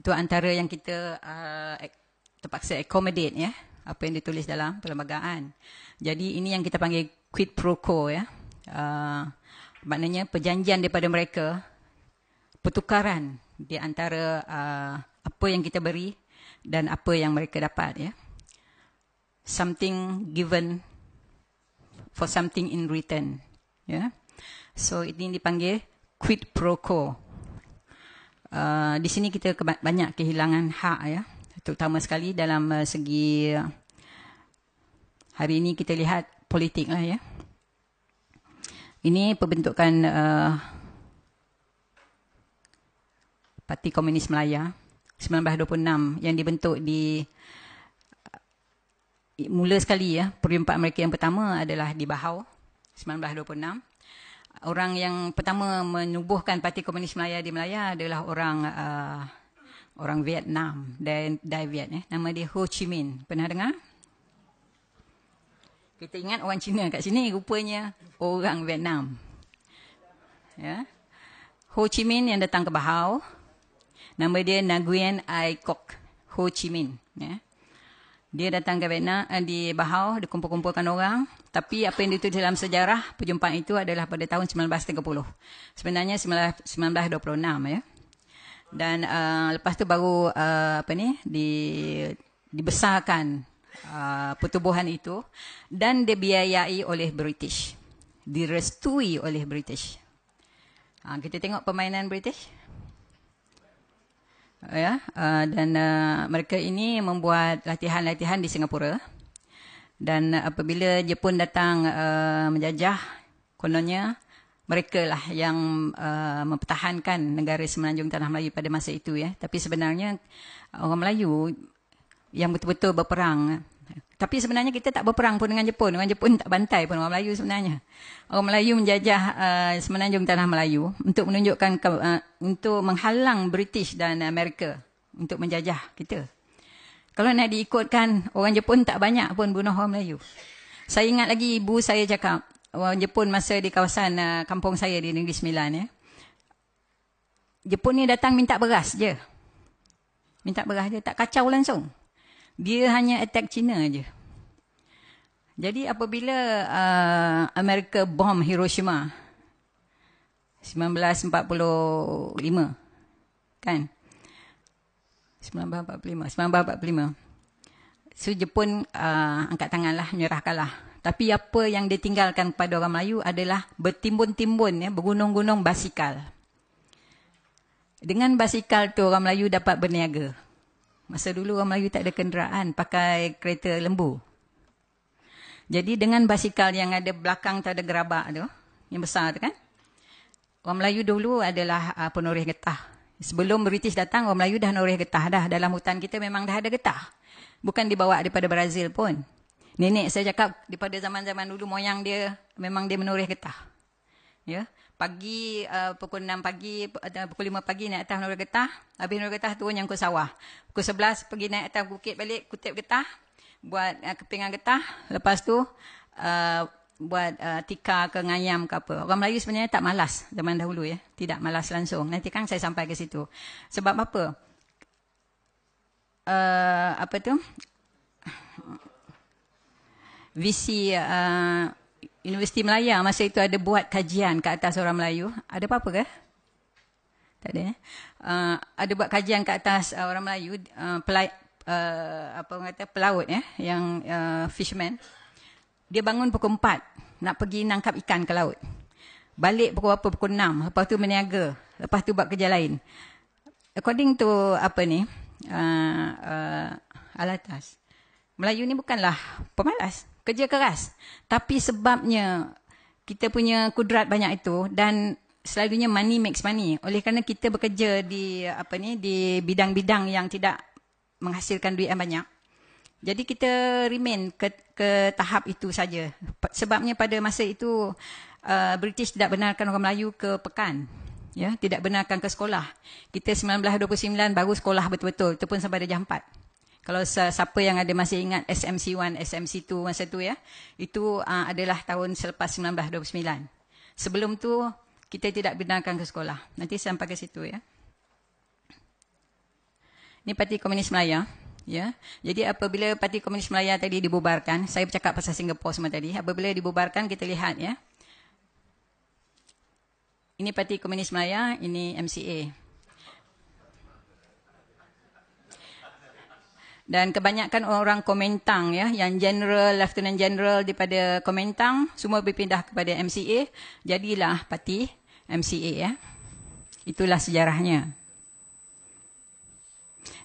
Itu antara yang kita terpaksa accommodate ya, apa yang ditulis dalam perlembagaan. Jadi ini yang kita panggil quid pro quo ya. Maknanya perjanjian daripada mereka, pertukaran di antara apa yang kita beri dan apa yang mereka dapat ya. Something given for something in return ya. So ini dipanggil quid pro quo. Di sini kita banyak kehilangan hak ya, terutama sekali dalam segi hari ini kita lihat politik lah ya. Ini pembentukan Parti Komunis Melaya 1926 yang dibentuk di mula sekali ya, perjumpaan mereka yang pertama adalah di Bahau 1926. Orang yang pertama menubuhkan Parti Komunis Melaya di Melaya adalah orang Vietnam, Dai Viet ya. Nama dia Ho Chi Minh. Pernah dengar? Kita ingat orang Cina kat sini, rupanya orang Vietnam. Ya. Ho Chi Minh yang datang ke Bahau, nama dia Nguyen Ai Quoc, Ho Chi Minh ya. Dia datang ke Vietnam, di Bahau, dia kumpul-kumpulkan orang. Tapi apa yang ditulis dalam sejarah perjumpaan itu adalah pada tahun 1930. Sebenarnya 1926 ya. Dan lepas tu baru dibesarkan pertubuhan itu, dan dibiayai oleh British. Direstui oleh British. Kita tengok permainan British. Ya, dan mereka ini membuat latihan-latihan di Singapura, dan apabila Jepun datang menjajah, kononnya mereka lah yang mempertahankan negara Semenanjung Tanah Melayu pada masa itu ya. Tapi sebenarnya orang Melayu yang betul-betul berperang. Tapi sebenarnya kita tak berperang pun dengan Jepun. Orang Jepun tak bantai pun orang Melayu sebenarnya. Orang Melayu menjajah Semenanjung Tanah Melayu untuk menunjukkan untuk menghalang British dan Amerika untuk menjajah kita. Kalau nak diikutkan, orang Jepun tak banyak pun bunuh orang Melayu. Saya ingat lagi ibu saya cakap, orang Jepun masa di kawasan kampung saya di Negeri Sembilan ya. Jepun ni datang minta beras je. Minta beras je, tak kacau langsung. Dia hanya attack China je. Jadi apabila Amerika bom Hiroshima 1945 kan? 1945. So Jepun angkat tanganlah, menyerahkanlah. Tapi apa yang ditinggalkan kepada orang Melayu adalah bertimbun-timbun ya, bergunung-gunung basikal. Dengan basikal tu orang Melayu dapat berniaga. Masa dulu orang Melayu tak ada kenderaan, pakai kereta lembu. Jadi dengan basikal yang ada belakang tu ada gerabak tu, yang besar tu kan. Orang Melayu dulu adalah penoreh getah. Sebelum British datang, orang Melayu dah noreh getah dah. Dalam hutan kita memang dah ada getah. Bukan dibawa daripada Brazil pun. Nenek saya cakap daripada zaman-zaman dulu moyang dia, memang dia menoreh getah. Ya. Pagi pukul 6 pagi, pukul 5 pagi naik atas menurut getah. Habis menurut getah turun nyangkut sawah. Pukul 11 pergi naik atas bukit balik, kutip getah. Buat kepingan getah. Lepas tu buat tikar ke ngayam ke apa. Orang Melayu sebenarnya tak malas zaman dahulu ya. Tidak malas langsung. Nanti kan saya sampai ke situ. Sebab apa? Apa tu? Visi Universiti Melaya masa itu ada buat kajian ke atas orang Melayu. Ada apa-apa ke? Tak ada. Ada buat kajian ke atas orang Melayu, apa orang kata, pelaut ya, yang fisherman. Dia bangun pukul 4 nak pergi nangkap ikan ke laut. Balik pukul apa? Pukul 6. Lepas tu berniaga. Lepas tu buat kerja lain. According to apa ni? Alatas. Melayu ni bukanlah pemalas. Kerja keras. Tapi sebabnya kita punya kudrat banyak itu dan selalunya money makes money. Oleh kerana kita bekerja di apa ni, di bidang-bidang yang tidak menghasilkan duit yang banyak. Jadi kita remain ke tahap itu saja. Sebabnya pada masa itu British tidak benarkan orang Melayu ke pekan. Ya, tidak benarkan ke sekolah. Kita 1929 baru sekolah betul-betul. Itu pun sampai jam 4. Kalau siapa yang ada masih ingat SMC1, SMC2 masa tu ya, itu adalah tahun selepas 1929. Sebelum tu kita tidak benarkan ke sekolah. Nanti sampai ke situ ya. Ini Parti Komunis Melaya. Ya. Jadi apabila Parti Komunis Melaya tadi dibubarkan, saya bercakap pasal Singapura semua tadi. Apabila dibubarkan kita lihat ya. Ini Parti Komunis Melaya, ini MCA. Dan kebanyakan orang Komintang ya, yang general, lieutenant general daripada Komintang semua berpindah kepada MCA, jadilah parti MCA ya. Itulah sejarahnya.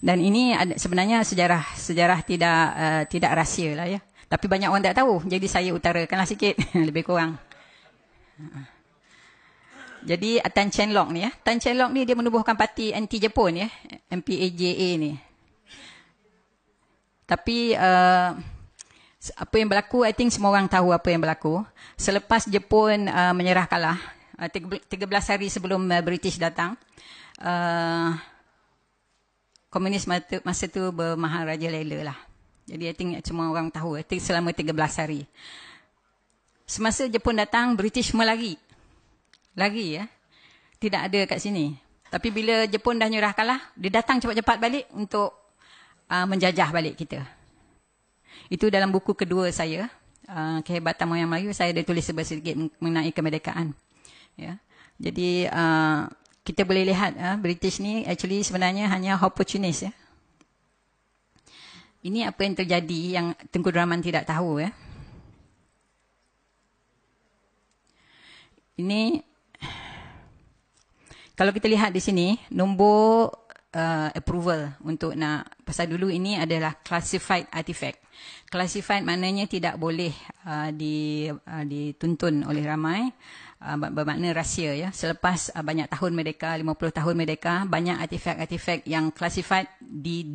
Dan ini sebenarnya sejarah tidak rahsia lah ya. Tapi banyak orang tak tahu. Jadi saya utarakanlah sikit lebih kurang. Jadi Tan Cheng Lock ni ya. Tan Cheng Lock ni dia menubuhkan parti anti Jepun ya, MPAJA ni. Tapi apa yang berlaku, I think semua orang tahu apa yang berlaku. Selepas Jepun menyerah kalah, 13 hari sebelum British datang, komunis masa tu bermaharaja lela lah. Jadi I think semua orang tahu, I think selama 13 hari. Semasa Jepun datang, British semua lari ya. Tidak ada kat sini. Tapi bila Jepun dah nyerah kalah, dia datang cepat-cepat balik untuk menjajah balik kita. Itu dalam buku kedua saya, Kehebatan Moyang Melayu, saya ada tulis sedikit mengenai kemerdekaan. Ya. Jadi kita boleh lihat British ni actually sebenarnya hanya opportunist ya. Ini apa yang terjadi yang Tengku Deraman tidak tahu ya. Ini kalau kita lihat di sini nombor approval untuk nak, pasal dulu ini adalah classified artifact. Classified maknanya tidak boleh dituntun oleh ramai, bermakna rahsia ya. Selepas banyak tahun merdeka, 50 tahun merdeka, banyak artifak-artifak yang classified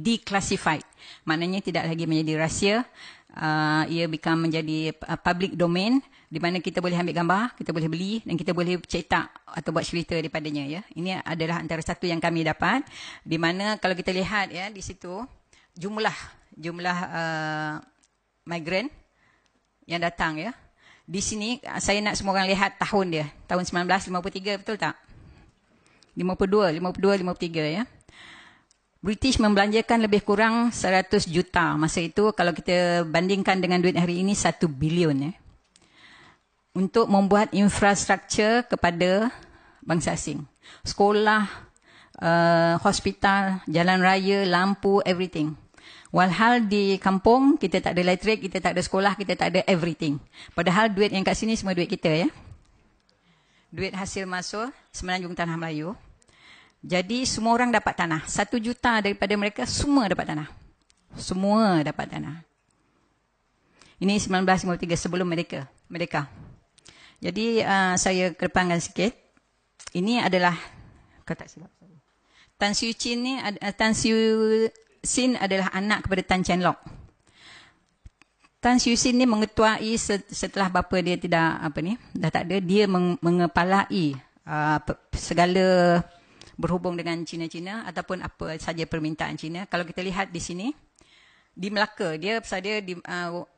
declassified. Maknanya tidak lagi menjadi rahsia, ia become menjadi public domain, di mana kita boleh ambil gambar, kita boleh beli dan kita boleh cetak atau buat cerita daripadanya ya. Ini adalah antara satu yang kami dapat, di mana kalau kita lihat ya di situ jumlah migran yang datang ya. Di sini saya nak semua orang lihat tahun dia, tahun 1953, betul tak? 52, 53 ya. British membelanjakan lebih kurang 100 juta masa itu, kalau kita bandingkan dengan duit hari ini 1 bilion ya. Untuk membuat infrastruktur kepada bangsa asing. Sekolah, hospital, jalan raya, lampu, everything. Walhal di kampung, kita tak ada elektrik, kita tak ada sekolah, kita tak ada everything. Padahal duit yang kat sini semua duit kita ya. Duit hasil masuk Semenanjung Tanah Melayu. Jadi semua orang dapat tanah. 1 juta daripada mereka semua dapat tanah. Semua dapat tanah. Ini 1953 sebelum Merdeka. Jadi saya kedepankan sikit. Ini adalah kata silap saya. Tan Siew Sin adalah anak kepada Tan Chien Lock. Tan Siew Sin ni mengetuai setelah bapa dia dah tak ada, dia mengepalai segala berhubung dengan Cina-Cina ataupun apa saja permintaan Cina. Kalau kita lihat di sini, di Melaka, dia di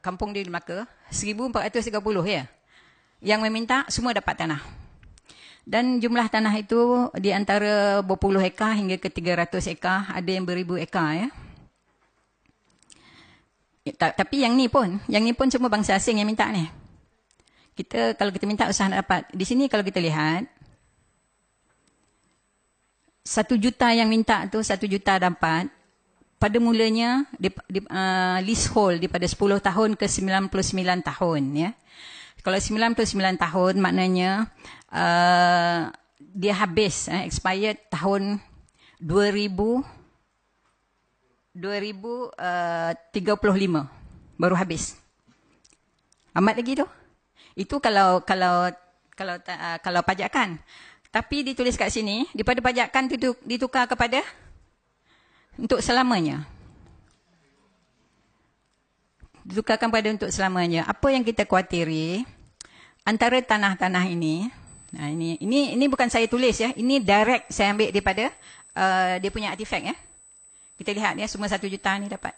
kampung dia di Melaka, 1430 ya. Yang meminta semua dapat tanah. Dan jumlah tanah itu di antara berpuluh ekar hingga ke 300 ekar, ada yang beribu ekar ya. Tapi yang ni pun semua bangsa asing yang minta ni. Kalau kita minta usaha nak dapat. Di sini kalau kita lihat, 1 juta yang minta tu 1 juta dapat. Pada mulanya leasehold daripada 10 tahun ke 99 tahun ya. Kalau 99 tahun maknanya dia habis expired tahun 2035 baru habis. Amat lagi tu. Itu kalau pajakan. Tapi ditulis kat sini, daripada pajakan tu ditukar kepada untuk selamanya. Ditukarkan pada untuk selamanya. Apa yang kita khawatiri, antara tanah-tanah ini, ini bukan saya tulis ya, ini direct saya ambil daripada dia punya artifact ya. Kita lihat ya, semua 1 juta ni dapat.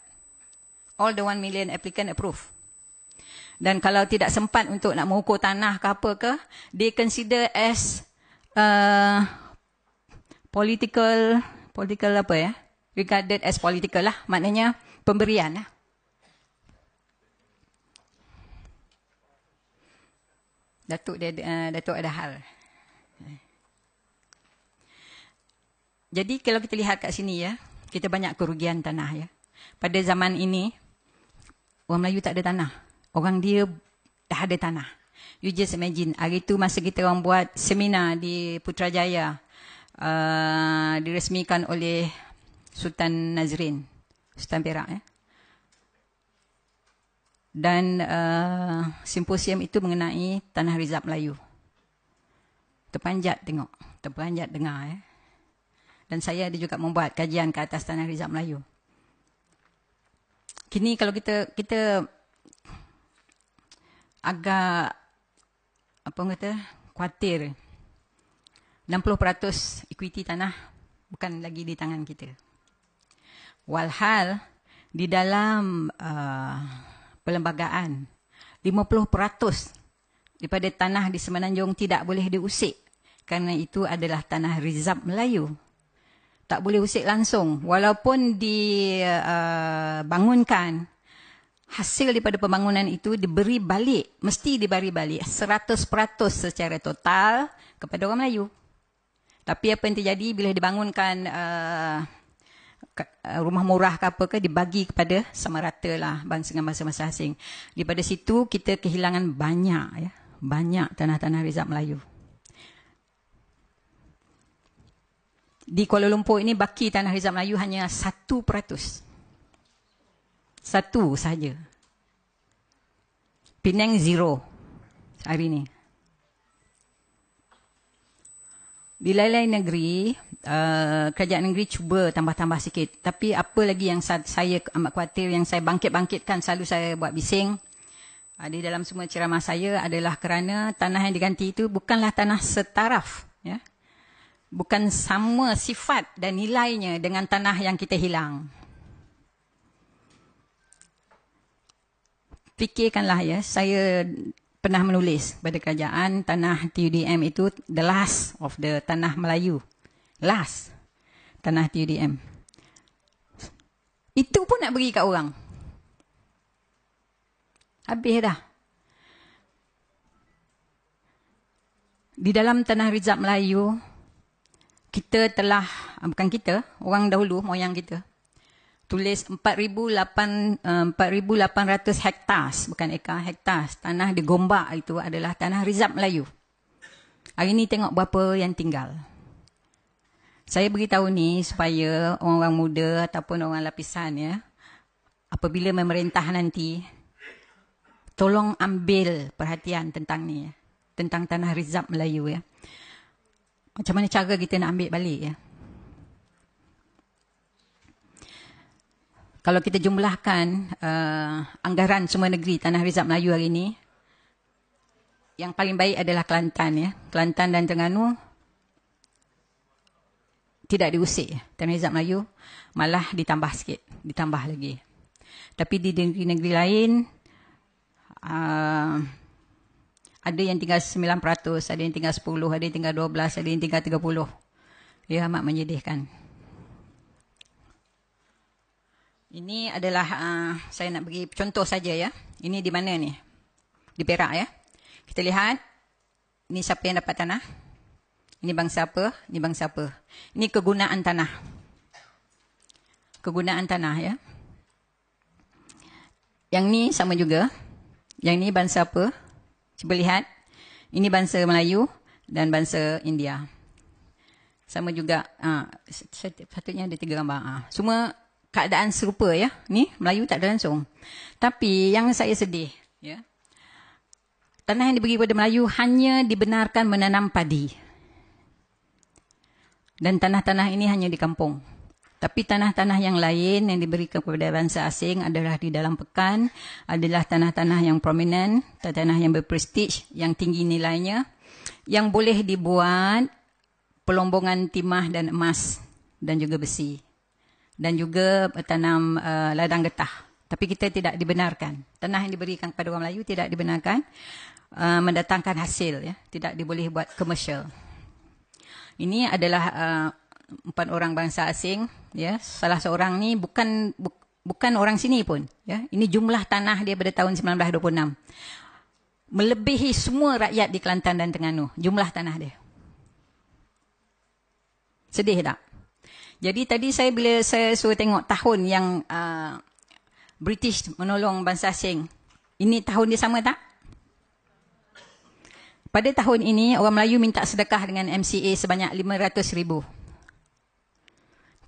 All the 1 million applicant approve. Dan kalau tidak sempat untuk nak mengukur tanah ke apa ke, they consider as political apa ya? Regarded as political lah, maknanya pemberian lah. Datuk ada hal. Jadi kalau kita lihat kat sini ya, kita banyak kerugian tanah ya. Pada zaman ini, orang Melayu tak ada tanah. Orang dia dah ada tanah. You just imagine, hari itu masa kita orang buat seminar di Putrajaya, diresmikan oleh Sultan Nazrin, Sultan Perak ya. Dan simposium itu mengenai tanah rizab Melayu. Terpanjat tengok, terpanjat dengar ya. Dan saya ada juga membuat kajian ke atas tanah rizab Melayu. Kini kalau kita agak khawatir, 60% equity tanah bukan lagi di tangan kita. Walhal di dalam perlembagaan 50% daripada tanah di Semenanjung tidak boleh diusik kerana itu adalah tanah rizab Melayu. Tak boleh usik langsung walaupun dibangunkan, hasil daripada pembangunan itu diberi balik, mesti diberi balik 100% secara total kepada orang Melayu. Tapi apa yang terjadi bila dibangunkan rumah murah ke apa ke, dibagi kepada sama rata lah bangsa dengan bangsa asing. Daripada situ kita kehilangan banyak ya, banyak tanah-tanah rizab Melayu. Di Kuala Lumpur ini baki tanah rizab Melayu hanya 1%. Satu saja. Penang 0 hari ini. Di lain-lain negeri, kerajaan negeri cuba tambah-tambah sikit. Tapi apa lagi yang saya amat khawatir, yang saya bangkit-bangkitkan, selalu saya buat bising di dalam semua ceramah saya adalah kerana tanah yang diganti itu bukanlah tanah setaraf. Ya? Bukan sama sifat dan nilainya dengan tanah yang kita hilang. Fikirkanlah ya, saya pernah menulis pada kerajaan tanah TUDM itu the last of the tanah Melayu. Last tanah TUDM. Itu pun nak bagi kat orang. Habis dah. Di dalam tanah rizab Melayu, kita telah, bukan kita, orang dahulu, moyang kita, tulis 4,800 hektar, bukan ekar, hektar. Tanah di Gombak itu adalah tanah rizab Melayu. Hari ini tengok berapa yang tinggal. Saya beritahu ni supaya orang-orang muda ataupun orang lapisan ya, apabila memerintah nanti, tolong ambil perhatian tentang ni ya, tentang tanah rizab Melayu ya. Macam mana cara kita nak ambil balik ya? Kalau kita jumlahkan anggaran semua negeri tanah rizab Melayu hari ini, yang paling baik adalah Kelantan ya. Kelantan dan Terengganu tidak diusik tanah rizab Melayu, malah ditambah sikit, ditambah lagi. Tapi di negeri-negeri lain ada yang tinggal 9%, ada yang tinggal 10%, ada yang tinggal 12%, ada yang tinggal 30%. Ya, amat menyedihkan. Ini adalah saya nak bagi contoh saja ya. Ini di mana ni? Di Perak ya. Kita lihat ini siapa yang dapat tanah. Ini bangsa apa? Ini bangsa apa? Ini kegunaan tanah. Kegunaan tanah ya. Yang ni sama juga. Yang ni bangsa apa? Cuba lihat. Ini bangsa Melayu dan bangsa India. Sama juga. Sepatutnya ada 3 gambar. Semua keadaan serupa ya. Ni Melayu tak ada langsung. Tapi yang saya sedih ya. Tanah yang diberi kepada Melayu hanya dibenarkan menanam padi. Dan tanah-tanah ini hanya di kampung. Tapi tanah-tanah yang lain yang diberikan kepada bangsa asing adalah di dalam pekan, adalah tanah-tanah yang prominent, tanah yang berprestij, yang tinggi nilainya, yang boleh dibuat pelombongan timah dan emas dan juga besi. Dan juga tanam ladang getah. Tapi kita tidak dibenarkan. Tanah yang diberikan kepada orang Melayu tidak dibenarkan mendatangkan hasil. Ya. Tidak diboleh buat komersial. Ini adalah 4 orang bangsa asing. Ya. Salah seorang ni bukan orang sini pun. Ya. Ini jumlah tanah dia pada tahun 1926. Melebihi semua rakyat di Kelantan dan Terengganu. Jumlah tanah dia. Sedih tak? Jadi tadi bila saya suruh tengok tahun yang British menolong bangsa asing, ini tahun dia sama tak? Pada tahun ini, orang Melayu minta sedekah dengan MCA sebanyak 500,000.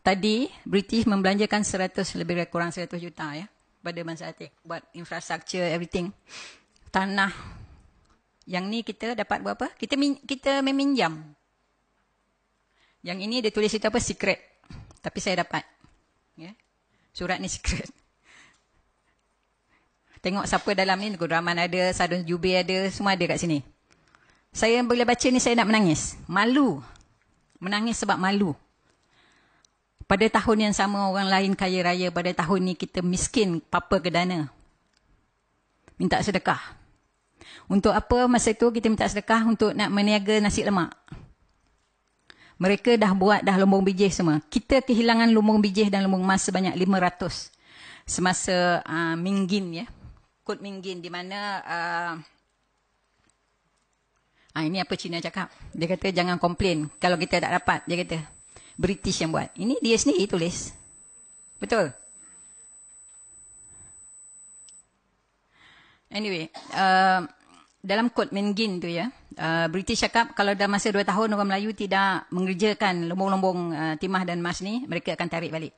Tadi, British membelanjakan lebih kurang 100 juta ya, pada bangsa asing, buat infrastruktur, everything. Tanah. Yang ni kita dapat berapa? Kita meminjam. Yang ini dia tulis itu apa? Secret. Tapi saya dapat. Ya. Surat ni secret. Tengok siapa dalam ni. Guru Rahman ada, Sadun Jubi ada, semua ada kat sini. Saya bila baca ni saya nak menangis. Malu. Menangis sebab malu. Pada tahun yang sama orang lain kaya raya, pada tahun ni kita miskin, papa ke dana. Minta sedekah. Untuk apa masa itu kita minta sedekah? Untuk nak meniaga nasi lemak. Mereka dah buat lumbung bijih semua. Kita kehilangan lumbung bijih dan lumbung emas sebanyak 500 semasa Minggin ya. Kod Minggin di mana ini apa Cina cakap. Dia kata jangan komplain kalau kita tak dapat. Dia kata British yang buat. Ini dia sendiri tulis. Betul? Anyway, dalam kod Minggin tu ya, British cakap kalau dalam masa 2 tahun orang Melayu tidak mengerjakan lumbung-lumbung timah dan emas ni, mereka akan tarik balik.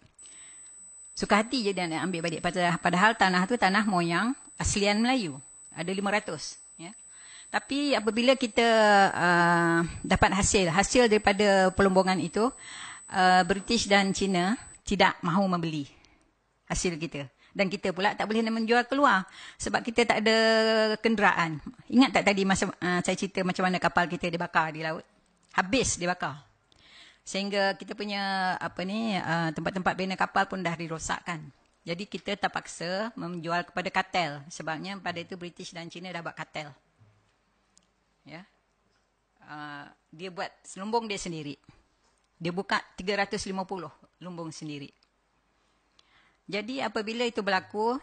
Suka hati je dia nak ambil balik. Padahal tanah tu tanah moyang aslian Melayu. Ada 500. Ya. Tapi apabila kita dapat hasil daripada pelombongan itu, British dan China tidak mahu membeli hasil kita. Dan kita pula tak boleh menjual keluar. Sebab kita tak ada kenderaan. Ingat tak tadi masa saya cerita macam mana kapal kita dibakar di laut? Habis dibakar. Sehingga kita punya tempat-tempat bina kapal pun dah dirosakkan. Jadi kita terpaksa menjual kepada kartel. Sebabnya pada itu British dan China dah buat kartel. Ya. Dia buat lumbung dia sendiri. Dia buka 350 lumbung sendiri. Jadi apabila itu berlaku,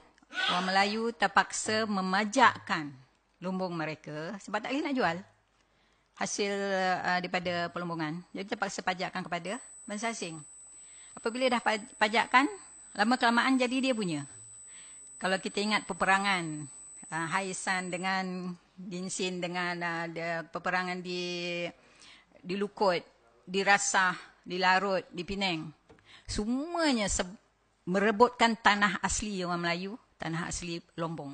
orang Melayu terpaksa memajakkan lumbung mereka sebab tak boleh nak jual hasil daripada pelombongan. Jadi terpaksa pajakkan kepada bangsa asing. Apabila dah pajakkan, lama-kelamaan jadi dia punya. Kalau kita ingat peperangan Haisan dengan Dinsin dengan peperangan di Lukut, di Rasah, di Larut, di Penang. Semuanya merebutkan tanah asli orang Melayu, tanah asli Lombong.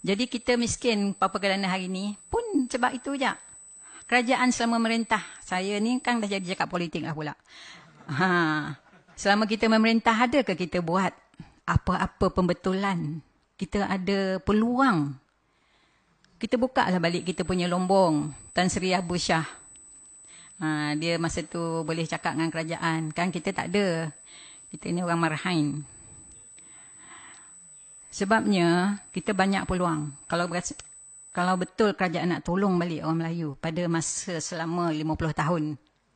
Jadi kita miskin Papua Kelana hari ni pun sebab itu je. Kerajaan selama merintah, saya ni kan dah jadi cakap politik lah pula. Selama kita memerintah, adakah kita buat apa-apa pembetulan? Kita ada peluang. Kita buka lah balik kita punya Lombong, Tan Sri Abu Shah. Dia masa tu boleh cakap dengan kerajaan. Kan kita tak ada. Kita ni orang marahin. Sebabnya, kita banyak peluang. Kalau betul kerajaan nak tolong balik orang Melayu pada masa selama 50 tahun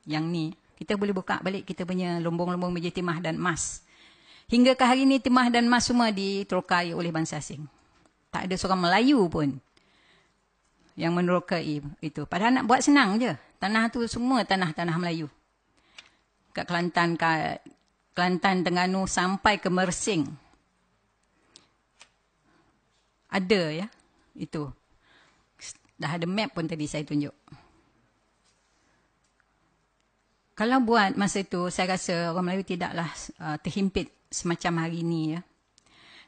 yang ni, kita boleh buka balik kita punya lombong-lombong menjadi timah dan emas. Hingga ke hari ni, timah dan emas semua diterokai oleh bangsa asing. Tak ada seorang Melayu pun yang menerokai itu. Padahal nak buat senang je. Tanah tu semua tanah-tanah Melayu. Kat Kelantan, Terengganu sampai ke Mersing. Ada ya, itu. Dah ada map pun tadi saya tunjuk. Kalau buat masa itu, saya rasa orang Melayu tidaklah terhimpit semacam hari ini ya.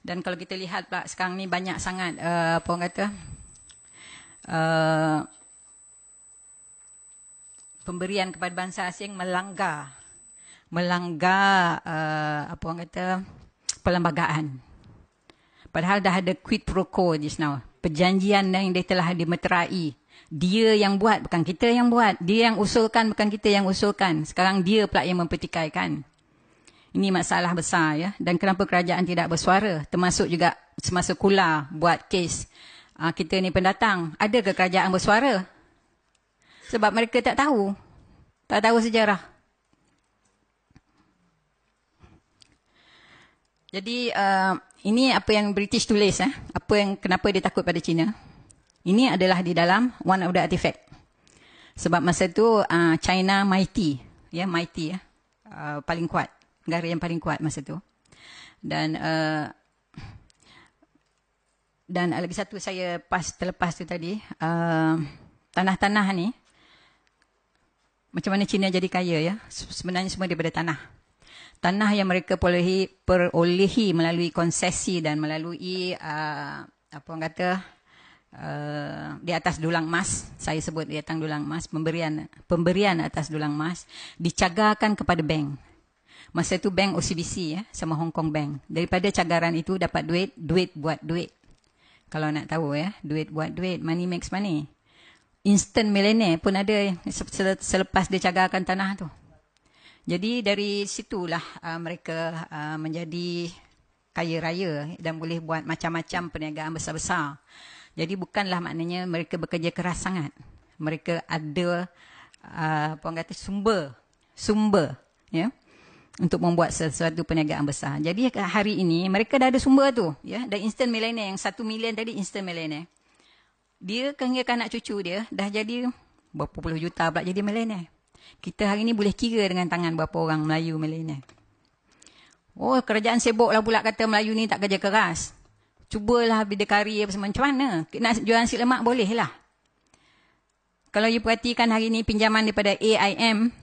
Dan kalau kita lihat pula sekarang ni banyak sangat apa orang kata pemberian kepada bangsa asing melanggar apa orang kata perlembagaan. Padahal dah ada quid pro quo just now. Perjanjian yang dia telah dimeterai. Dia yang buat, bukan kita yang buat. Dia yang usulkan, bukan kita yang usulkan. Sekarang dia pula yang mempertikaikan. Ini masalah besar ya. Dan kenapa kerajaan tidak bersuara? Termasuk juga semasa Kula buat kes. Kita ni pendatang. Adakah kerajaan bersuara? Sebab mereka tak tahu. Tak tahu sejarah. Jadi ini apa yang British tulis, kenapa dia takut pada China. Ini adalah di dalam one of the artifact. Sebab masa tu China mighty, paling kuat, negara yang paling kuat masa tu. Dan lagi satu saya terlepas tu tadi, tanah-tanah ni, macam mana China jadi kaya ya? Sebenarnya semua daripada tanah. Tanah yang mereka perolehi melalui konsesi dan melalui apa orang kata di atas dulang emas, saya sebut di atas dulang emas, pemberian atas dulang emas dicagarkan kepada bank. Masa itu bank OCBC sama Hong Kong Bank. Daripada cagaran itu dapat duit buat duit. Kalau nak tahu duit buat duit, money makes money. Instant millionaire pun ada selepas dia cagarkan tanah tu. Jadi dari situlah mereka menjadi kaya raya dan boleh buat macam-macam perniagaan besar-besar. Jadi bukanlah maknanya mereka bekerja keras sangat. Mereka ada apa orang kata sumber ya untuk membuat sesuatu perniagaan besar. Jadi hari ini mereka dah ada sumber tu ya, dan instant millionaire yang 1 million tadi instant millionaire. Dia hingga anak cucu dia dah jadi berapa puluh juta pula jadi millionaire. Kita hari ni boleh kira dengan tangan berapa orang Melayu millionaire. Oh, kerajaan sibuk lah pula kata Melayu ni tak kerja keras. Cubalah bidikari apa semua. Macam mana? Nak jual nasi lemak boleh lah. Kalau you perhatikan hari ni pinjaman daripada AIM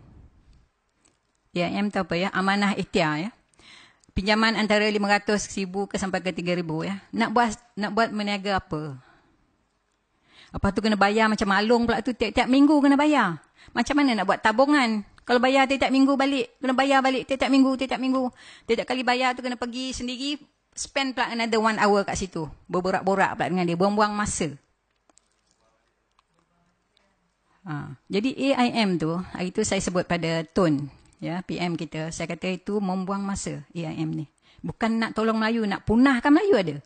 tahu apa ya? Amanah Ikhtiar ya. Pinjaman antara 500,000 ke sampai ke 3,000 ya. Nak buat meniaga apa? Apa tu kena bayar macam malung pula tu tiap-tiap minggu kena bayar. Macam mana nak buat tabungan? Kalau bayar tiap-tiap minggu balik, kena bayar balik tiap-tiap minggu. Tiap-tiap kali bayar tu kena pergi sendiri, spend pula another 1 hour kat situ. Berborak-borak pula dengan dia, buang-buang masa. Jadi AIM tu, hari tu saya sebut pada Tun, ya, PM kita. Saya kata itu membuang masa AIM ni. Bukan nak tolong Melayu, nak punahkan Melayu ada.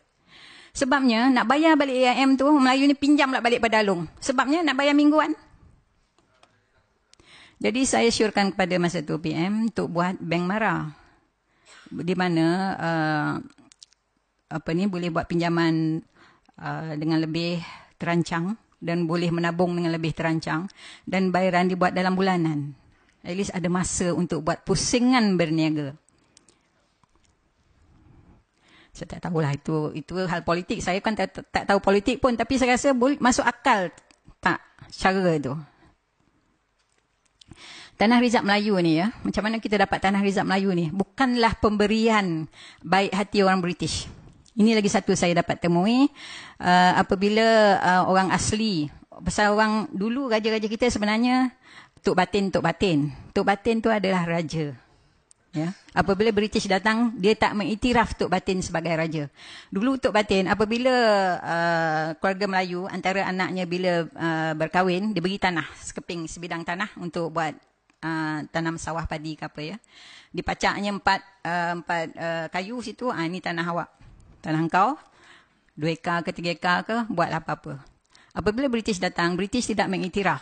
Sebabnya nak bayar balik AIM tu, Melayu ni pinjam pula balik pada Alung. Sebabnya nak bayar mingguan. Jadi saya syorkan kepada masa tu PM untuk buat bank mara. Di mana boleh buat pinjaman dengan lebih terancang dan boleh menabung dengan lebih terancang dan bayaran dibuat dalam bulanan. At least ada masa untuk buat pusingan berniaga. Saya tak tahulah itu hal politik. Saya kan tak tahu politik pun, tapi saya rasa boleh masuk akal tak cara itu. Tanah Rizab Melayu ni ya, macam mana kita dapat Tanah Rizab Melayu ni? Bukanlah pemberian baik hati orang British. Ini lagi satu saya dapat temui apabila orang asli, pasal orang dulu raja-raja kita sebenarnya Tok Batin. Tok Batin tu adalah raja. Ya. Apabila British datang, dia tak mengiktiraf Tok Batin sebagai raja. Dulu Tok Batin, apabila keluarga Melayu, antara anaknya bila berkahwin, dia beri tanah, sebidang tanah untuk buat tanam sawah padi ke apa ya. Dipacaknya empat kayu situ, ini tanah awak. Tanah engkau, 2 ekar ke 3 ekar ke, buatlah apa-apa. Apabila British datang, British tidak mengiktiraf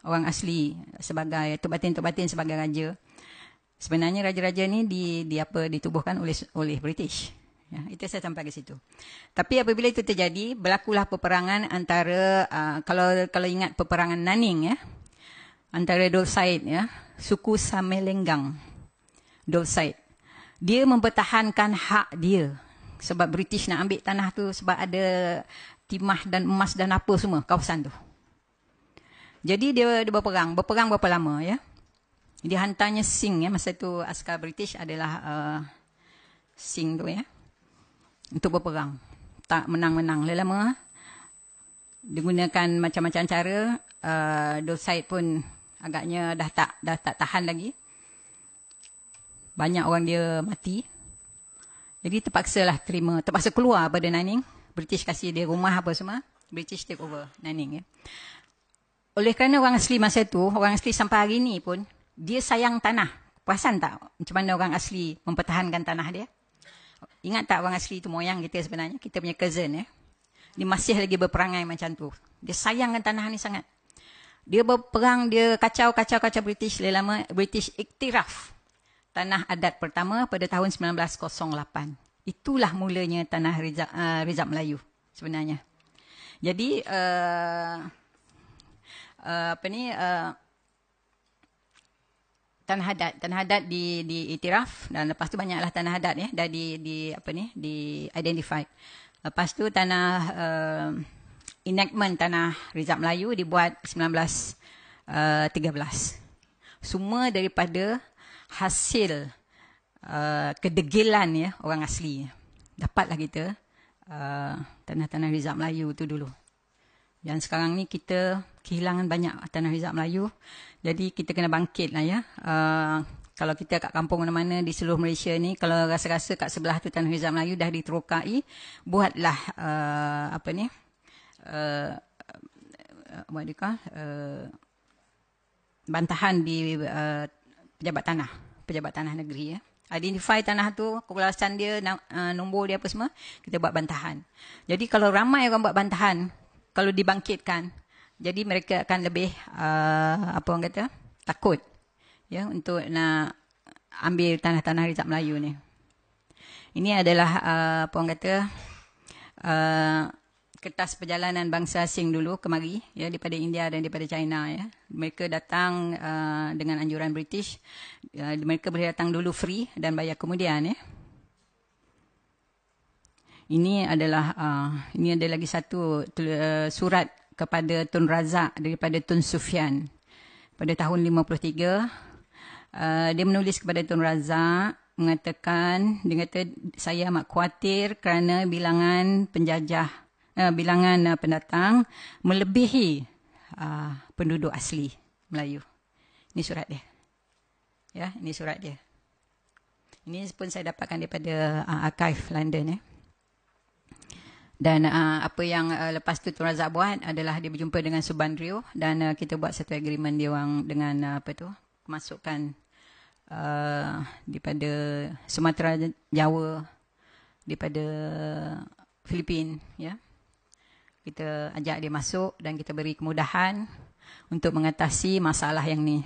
orang asli sebagai Tok Batin sebagai raja. Sebenarnya raja-raja ni ditubuhkan oleh British. Ya, itu saya sampai ke situ. Tapi apabila itu terjadi, berlakulah peperangan antara kalau ingat peperangan Naning ya, antara Dol Said ya, suku Samelenggang. Dol Said. Dia mempertahankan hak dia sebab British nak ambil tanah tu sebab ada timah dan emas dan apa semua kawasan tu. Jadi dia berperang berapa lama ya. Dia hantarnya Singh ya, masa tu askar British adalah Singh tu ya, untuk berperang. Tak menang-menang lama. Digunakan macam-macam cara. Dol Said pun agaknya dah tak tahan lagi. Banyak orang dia mati. Jadi terpaksa keluar pada Naning. British kasih dia rumah apa semua. British take over Naning ya. Oleh kerana orang asli masa tu, orang asli sampai hari ni pun, dia sayang tanah. Perasan tak macam mana orang asli mempertahankan tanah dia? Ingat tak orang asli tu moyang kita sebenarnya? Kita punya cousin ya. Dia masih lagi berperangai macam tu. Dia sayangkan tanah ni sangat. Dia berperang, dia kacau British. Lama British iktiraf tanah adat pertama pada tahun 1908. Itulah mulanya tanah Rizab Melayu sebenarnya. Jadi tanah adat diiktiraf dan lepas tu banyaklah tanah adat ya dah di identify. Lepas tu tanah enactment tanah Rizab Melayu dibuat 1913. Semua daripada hasil kedegilan ya orang asli. Dapatlah kita tanah-tanah Rizab Melayu tu dulu. Dan sekarang ni kita kehilangan banyak tanah Rizab Melayu. Jadi kita kena bangkit lah ya. Kalau kita kat kampung mana-mana di seluruh Malaysia ni, kalau rasa-rasa kat sebelah tu tanah Rizab Melayu dah diterokai, buatlah bantahan di pejabat tanah negeri ya. Identify tanah tu, kepulasan dia, nombor dia apa semua, kita buat bantahan. Jadi kalau ramai orang buat bantahan, kalau dibangkitkan, jadi mereka akan lebih takut ya untuk nak ambil tanah-tanah Rizab Melayu ni. Ini adalah kertas perjalanan bangsa asing dulu kemari ya, daripada India dan daripada China ya. Mereka datang dengan anjuran British. Mereka boleh datang dulu free dan bayar kemudian ya. Ini adalah lagi satu surat kepada Tun Razak daripada Tun Sufyan pada tahun 53. Dia menulis kepada Tun Razak mengatakan, dia kata saya amat khawatir kerana bilangan pendatang melebihi penduduk asli Melayu. Ini surat dia. Ya, ini surat dia. Ini pun saya dapatkan daripada archive London ya. Dan apa yang lepas tu Tun Razak buat adalah dia berjumpa dengan Subandrio dan kita buat satu agreement dia orang dengan pemasukan daripada Sumatera Jawa, daripada Filipin ya. Kita ajak dia masuk dan kita beri kemudahan untuk mengatasi masalah yang ni.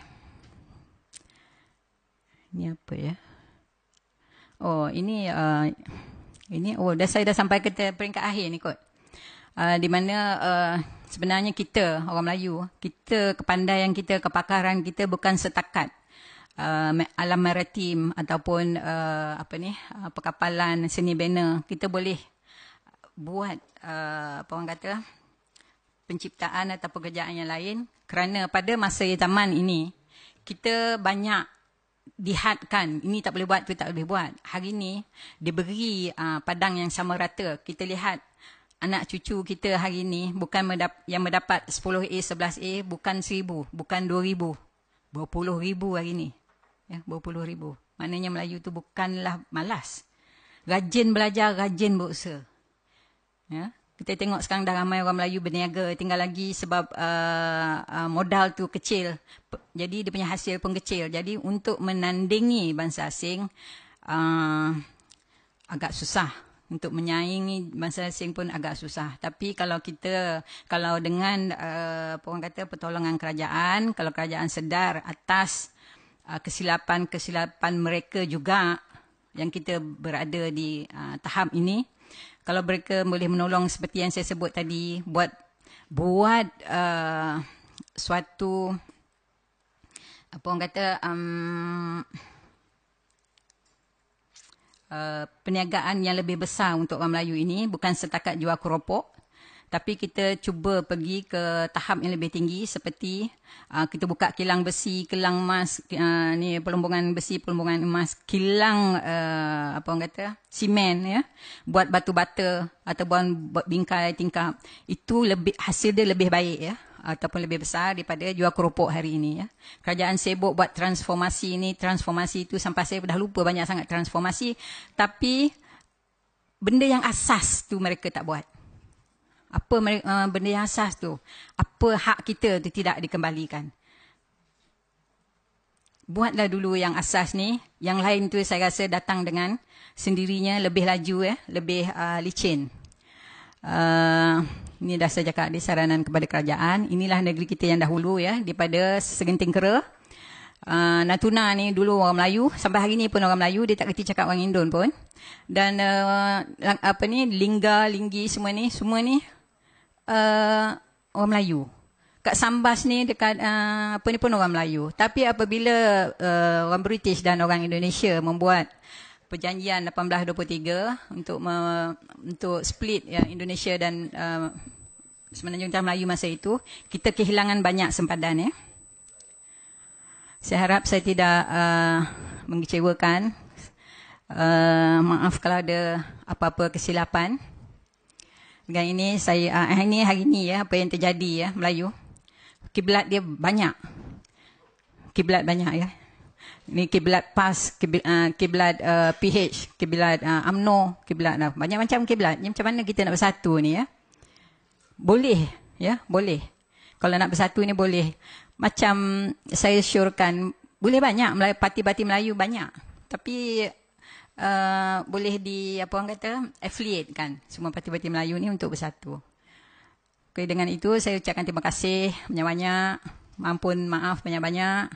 Ini apa ya? Oh, ini saya dah sampai ke peringkat akhir ni kot. Di mana sebenarnya kita orang Melayu, kita kepandaian kita, kepakaran kita bukan setakat alam maritim ataupun perkapalan, seni bina. Kita boleh buat penciptaan atau pekerjaan yang lain, kerana pada masa zaman ini kita banyak dihadkan, ini tak boleh buat, tu tak boleh buat. Hari ni diberi padang yang sama rata. Kita lihat anak cucu kita hari ni bukan yang mendapat 10A, 11A, bukan 1,000, bukan 2,000, berpuluh ribu hari ni. Ya, berpuluh ribu. Maknanya Melayu tu bukanlah malas. Rajin belajar, rajin berusaha. Ya. Kita tengok sekarang dah ramai orang Melayu berniaga, tinggal lagi sebab modal tu kecil. Jadi dia punya hasil pun kecil. Jadi untuk menandingi bangsa asing agak susah. Untuk menyaingi bangsa asing pun agak susah. Tapi kalau dengan orang kata pertolongan kerajaan, kalau kerajaan sedar atas kesilapan mereka juga yang kita berada di tahap ini, kalau mereka boleh menolong seperti yang saya sebut tadi, buat suatu apa orang kata perniagaan yang lebih besar untuk orang Melayu ini, bukan setakat jual keropok, tapi kita cuba pergi ke tahap yang lebih tinggi seperti kita buka kilang besi, kilang emas, ni pelumbungan besi, pelumbungan emas, kilang apa orang kata simen, ya, buat batu bata ataupun buat bingkai tingkap. Itu hasil dia lebih baik, ya, ataupun lebih besar daripada jual keropok hari ini, ya. Kerajaan sibuk buat transformasi ini, transformasi itu, sampai saya dah lupa banyak sangat transformasi, tapi benda yang asas tu mereka tak buat. Apa benda yang asas tu? Apa hak kita tu tidak dikembalikan? Buatlah dulu yang asas ni. Yang lain tu saya rasa datang dengan sendirinya, lebih laju, ya, lebih licin. Ini dah saya cakap di saranan kepada kerajaan. Inilah negeri kita yang dahulu, ya, daripada segenting kera. Natuna ni dulu orang Melayu, sampai hari ni pun orang Melayu, dia tak kerti cakap orang Indon pun. Dan Lingga, Linggi, semua ni orang Melayu. Kat Sambas ni dekat ni pun orang Melayu. Tapi apabila orang British dan orang Indonesia membuat perjanjian 1823 untuk split, ya, Indonesia dan Semenanjung Timur Melayu masa itu, kita kehilangan banyak sempadan, ya. Saya harap saya tidak mengecewakan. Maaf kalau ada apa-apa kesilapan. Dengan ini hari ini, ya, apa yang terjadi, ya, Melayu, kiblat dia banyak. Kiblat banyak, ya. Ini kiblat PAS, kiblat PH, kiblat UMNO, kiblat banyak macam kiblat. Macam mana kita nak bersatu ni, ya? Boleh, ya, boleh. Kalau nak bersatu ni boleh. Macam saya syorkan, boleh banyak parti-parti Melayu banyak. Tapi boleh apa orang kata, affiliate kan semua parti-parti Melayu ni untuk bersatu. Okay, dengan itu saya ucapkan terima kasih banyak-banyak, ampun maaf banyak-banyak.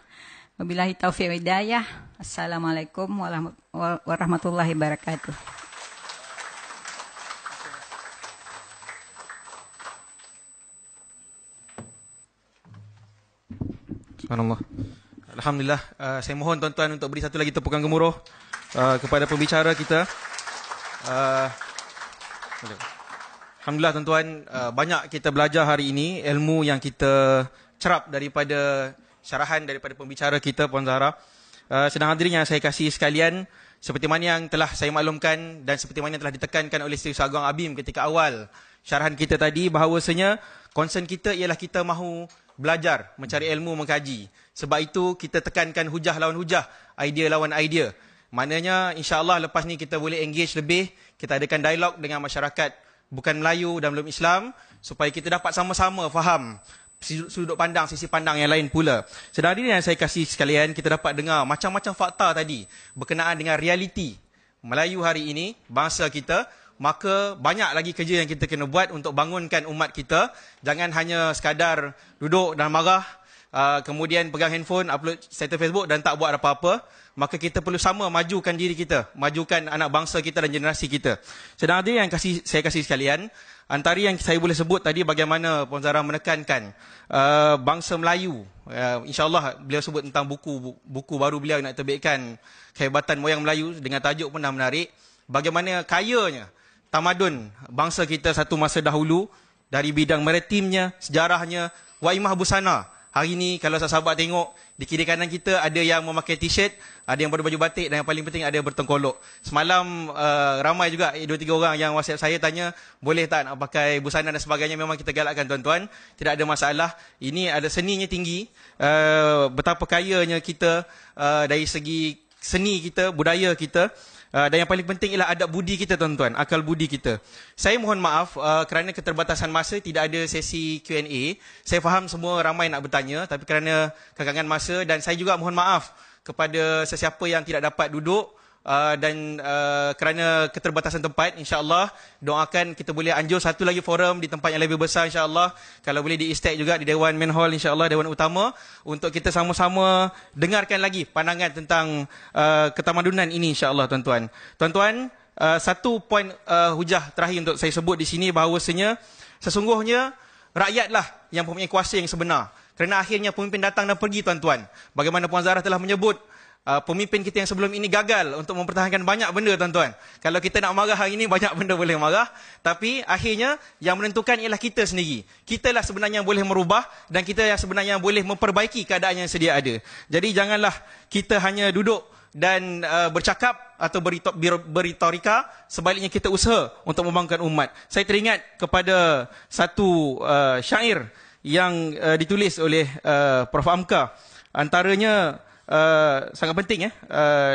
Wabillahi taufiq wal hidayah. Assalamualaikum warahmatullahi wabarakatuh. Subhanallah. Alhamdulillah. Saya mohon tuan-tuan untuk beri satu lagi tepukan gemuruh kepada pembicara kita. Alhamdulillah tuan-tuan, banyak kita belajar hari ini ilmu yang kita cerap daripada syarahan daripada pembicara kita, Puan Zahra. Sedang hadirin yang saya kasih sekalian, seperti mana yang telah saya maklumkan dan seperti mana yang telah ditekankan oleh Sri Agung Abim ketika awal syarahan kita tadi, bahawasanya concern kita ialah kita mahu belajar, mencari ilmu, mengkaji. Sebab itu kita tekankan hujah lawan hujah, idea lawan idea. Maknanya insya-Allah lepas ni kita boleh engage lebih, kita adakan dialog dengan masyarakat bukan Melayu dan belum Islam, supaya kita dapat sama-sama faham sudut pandang, sisi pandang yang lain pula. Sedang ini yang saya kasih sekalian, kita dapat dengar macam-macam fakta tadi berkenaan dengan realiti Melayu hari ini, bangsa kita. Maka banyak lagi kerja yang kita kena buat untuk bangunkan umat kita. Jangan hanya sekadar duduk dan marah, kemudian pegang handphone, upload status Facebook dan tak buat apa-apa. Maka kita perlu sama majukan diri kita, majukan anak bangsa kita dan generasi kita. Sedang ada yang saya kasih sekalian, antara yang saya boleh sebut tadi bagaimana Puan Zahra menekankan bangsa Melayu. InsyaAllah beliau sebut tentang buku baru beliau nak terbitkan, Kehebatan Moyang Melayu, dengan tajuk pun dah menarik. Bagaimana kayanya tamadun bangsa kita satu masa dahulu, dari bidang maritimnya, sejarahnya, waimah busana, Hari ni kalau sahabat tengok, di kiri kanan kita ada yang memakai t-shirt, ada yang berbaju batik dan yang paling penting ada yang bertengkolok. Semalam ramai juga 2-3 orang yang WhatsApp saya tanya, boleh tak nak pakai busana dan sebagainya. Memang kita galakkan tuan-tuan, tidak ada masalah. Ini ada seninya tinggi, betapa kayanya kita dari segi seni kita, budaya kita. Dan yang paling penting ialah adab budi kita tuan-tuan, akal budi kita. Saya mohon maaf kerana keterbatasan masa tidak ada sesi Q&A. Saya faham semua ramai nak bertanya, tapi kerana kekangan masa, dan saya juga mohon maaf kepada sesiapa yang tidak dapat duduk dan kerana keterbatasan tempat. InsyaAllah doakan kita boleh anjur satu lagi forum di tempat yang lebih besar insyaAllah. Kalau boleh di Istag juga di Dewan Main Hall insyaAllah, Dewan Utama, untuk kita sama-sama dengarkan lagi pandangan tentang ketamadunan ini insyaAllah tuan-tuan. Tuan-tuan, satu poin hujah terakhir untuk saya sebut di sini, bahawasanya sesungguhnya rakyatlah yang mempunyai kuasa yang sebenar. Kerana akhirnya pemimpin datang dan pergi tuan-tuan. Bagaimana Puan Zahra telah menyebut, pemimpin kita yang sebelum ini gagal untuk mempertahankan banyak benda tuan-tuan. Kalau kita nak marah hari ini, banyak benda boleh marah. Tapi akhirnya yang menentukan ialah kita sendiri. Kitalah sebenarnya yang boleh merubah dan kita yang sebenarnya boleh memperbaiki keadaan yang sedia ada. Jadi janganlah kita hanya duduk dan bercakap atau berretorika, sebaliknya kita usaha untuk membangunkan umat. Saya teringat kepada satu syair yang ditulis oleh Prof. Amka. Antaranya sangat penting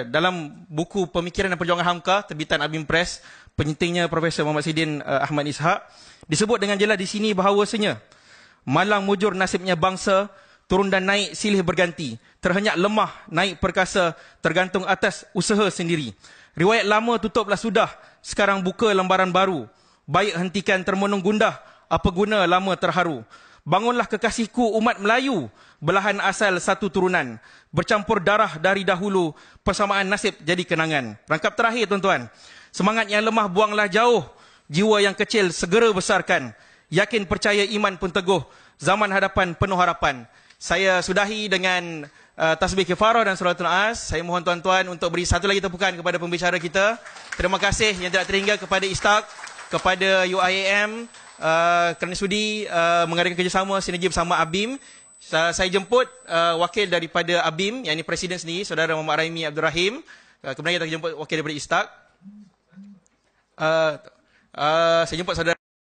dalam buku Pemikiran dan Perjuangan Hamka terbitan Abim Press, penyitingnya Profesor Muhammad Sidin Ahmad Ishaq, disebut dengan jelas di sini bahawasanya malang mujur nasibnya bangsa, turun dan naik silih berganti, terhenyak lemah naik perkasa, tergantung atas usaha sendiri. Riwayat lama tutuplah sudah, sekarang buka lembaran baru, baik hentikan termenung gundah, apa guna lama terharu. Bangunlah kekasihku umat Melayu, belahan asal satu turunan, bercampur darah dari dahulu, persamaan nasib jadi kenangan. Rangkap terakhir tuan-tuan, semangat yang lemah buanglah jauh, jiwa yang kecil segera besarkan, yakin percaya iman pun teguh, zaman hadapan penuh harapan. Saya sudahi dengan tasbih kifarah dan suratul as. Saya mohon tuan-tuan untuk beri satu lagi tepukan kepada pembicara kita. Terima kasih yang tidak terhingga kepada Istag, kepada UIAM, kerana sudi mengadakan kerjasama sinergi bersama ABIM. Saya jemput wakil daripada ABIM, yang ini Presiden sendiri, Saudara Muhammad Raimi Abdul Rahim. Kemudian kita jemput wakil daripada Istag. Saya jemput Saudara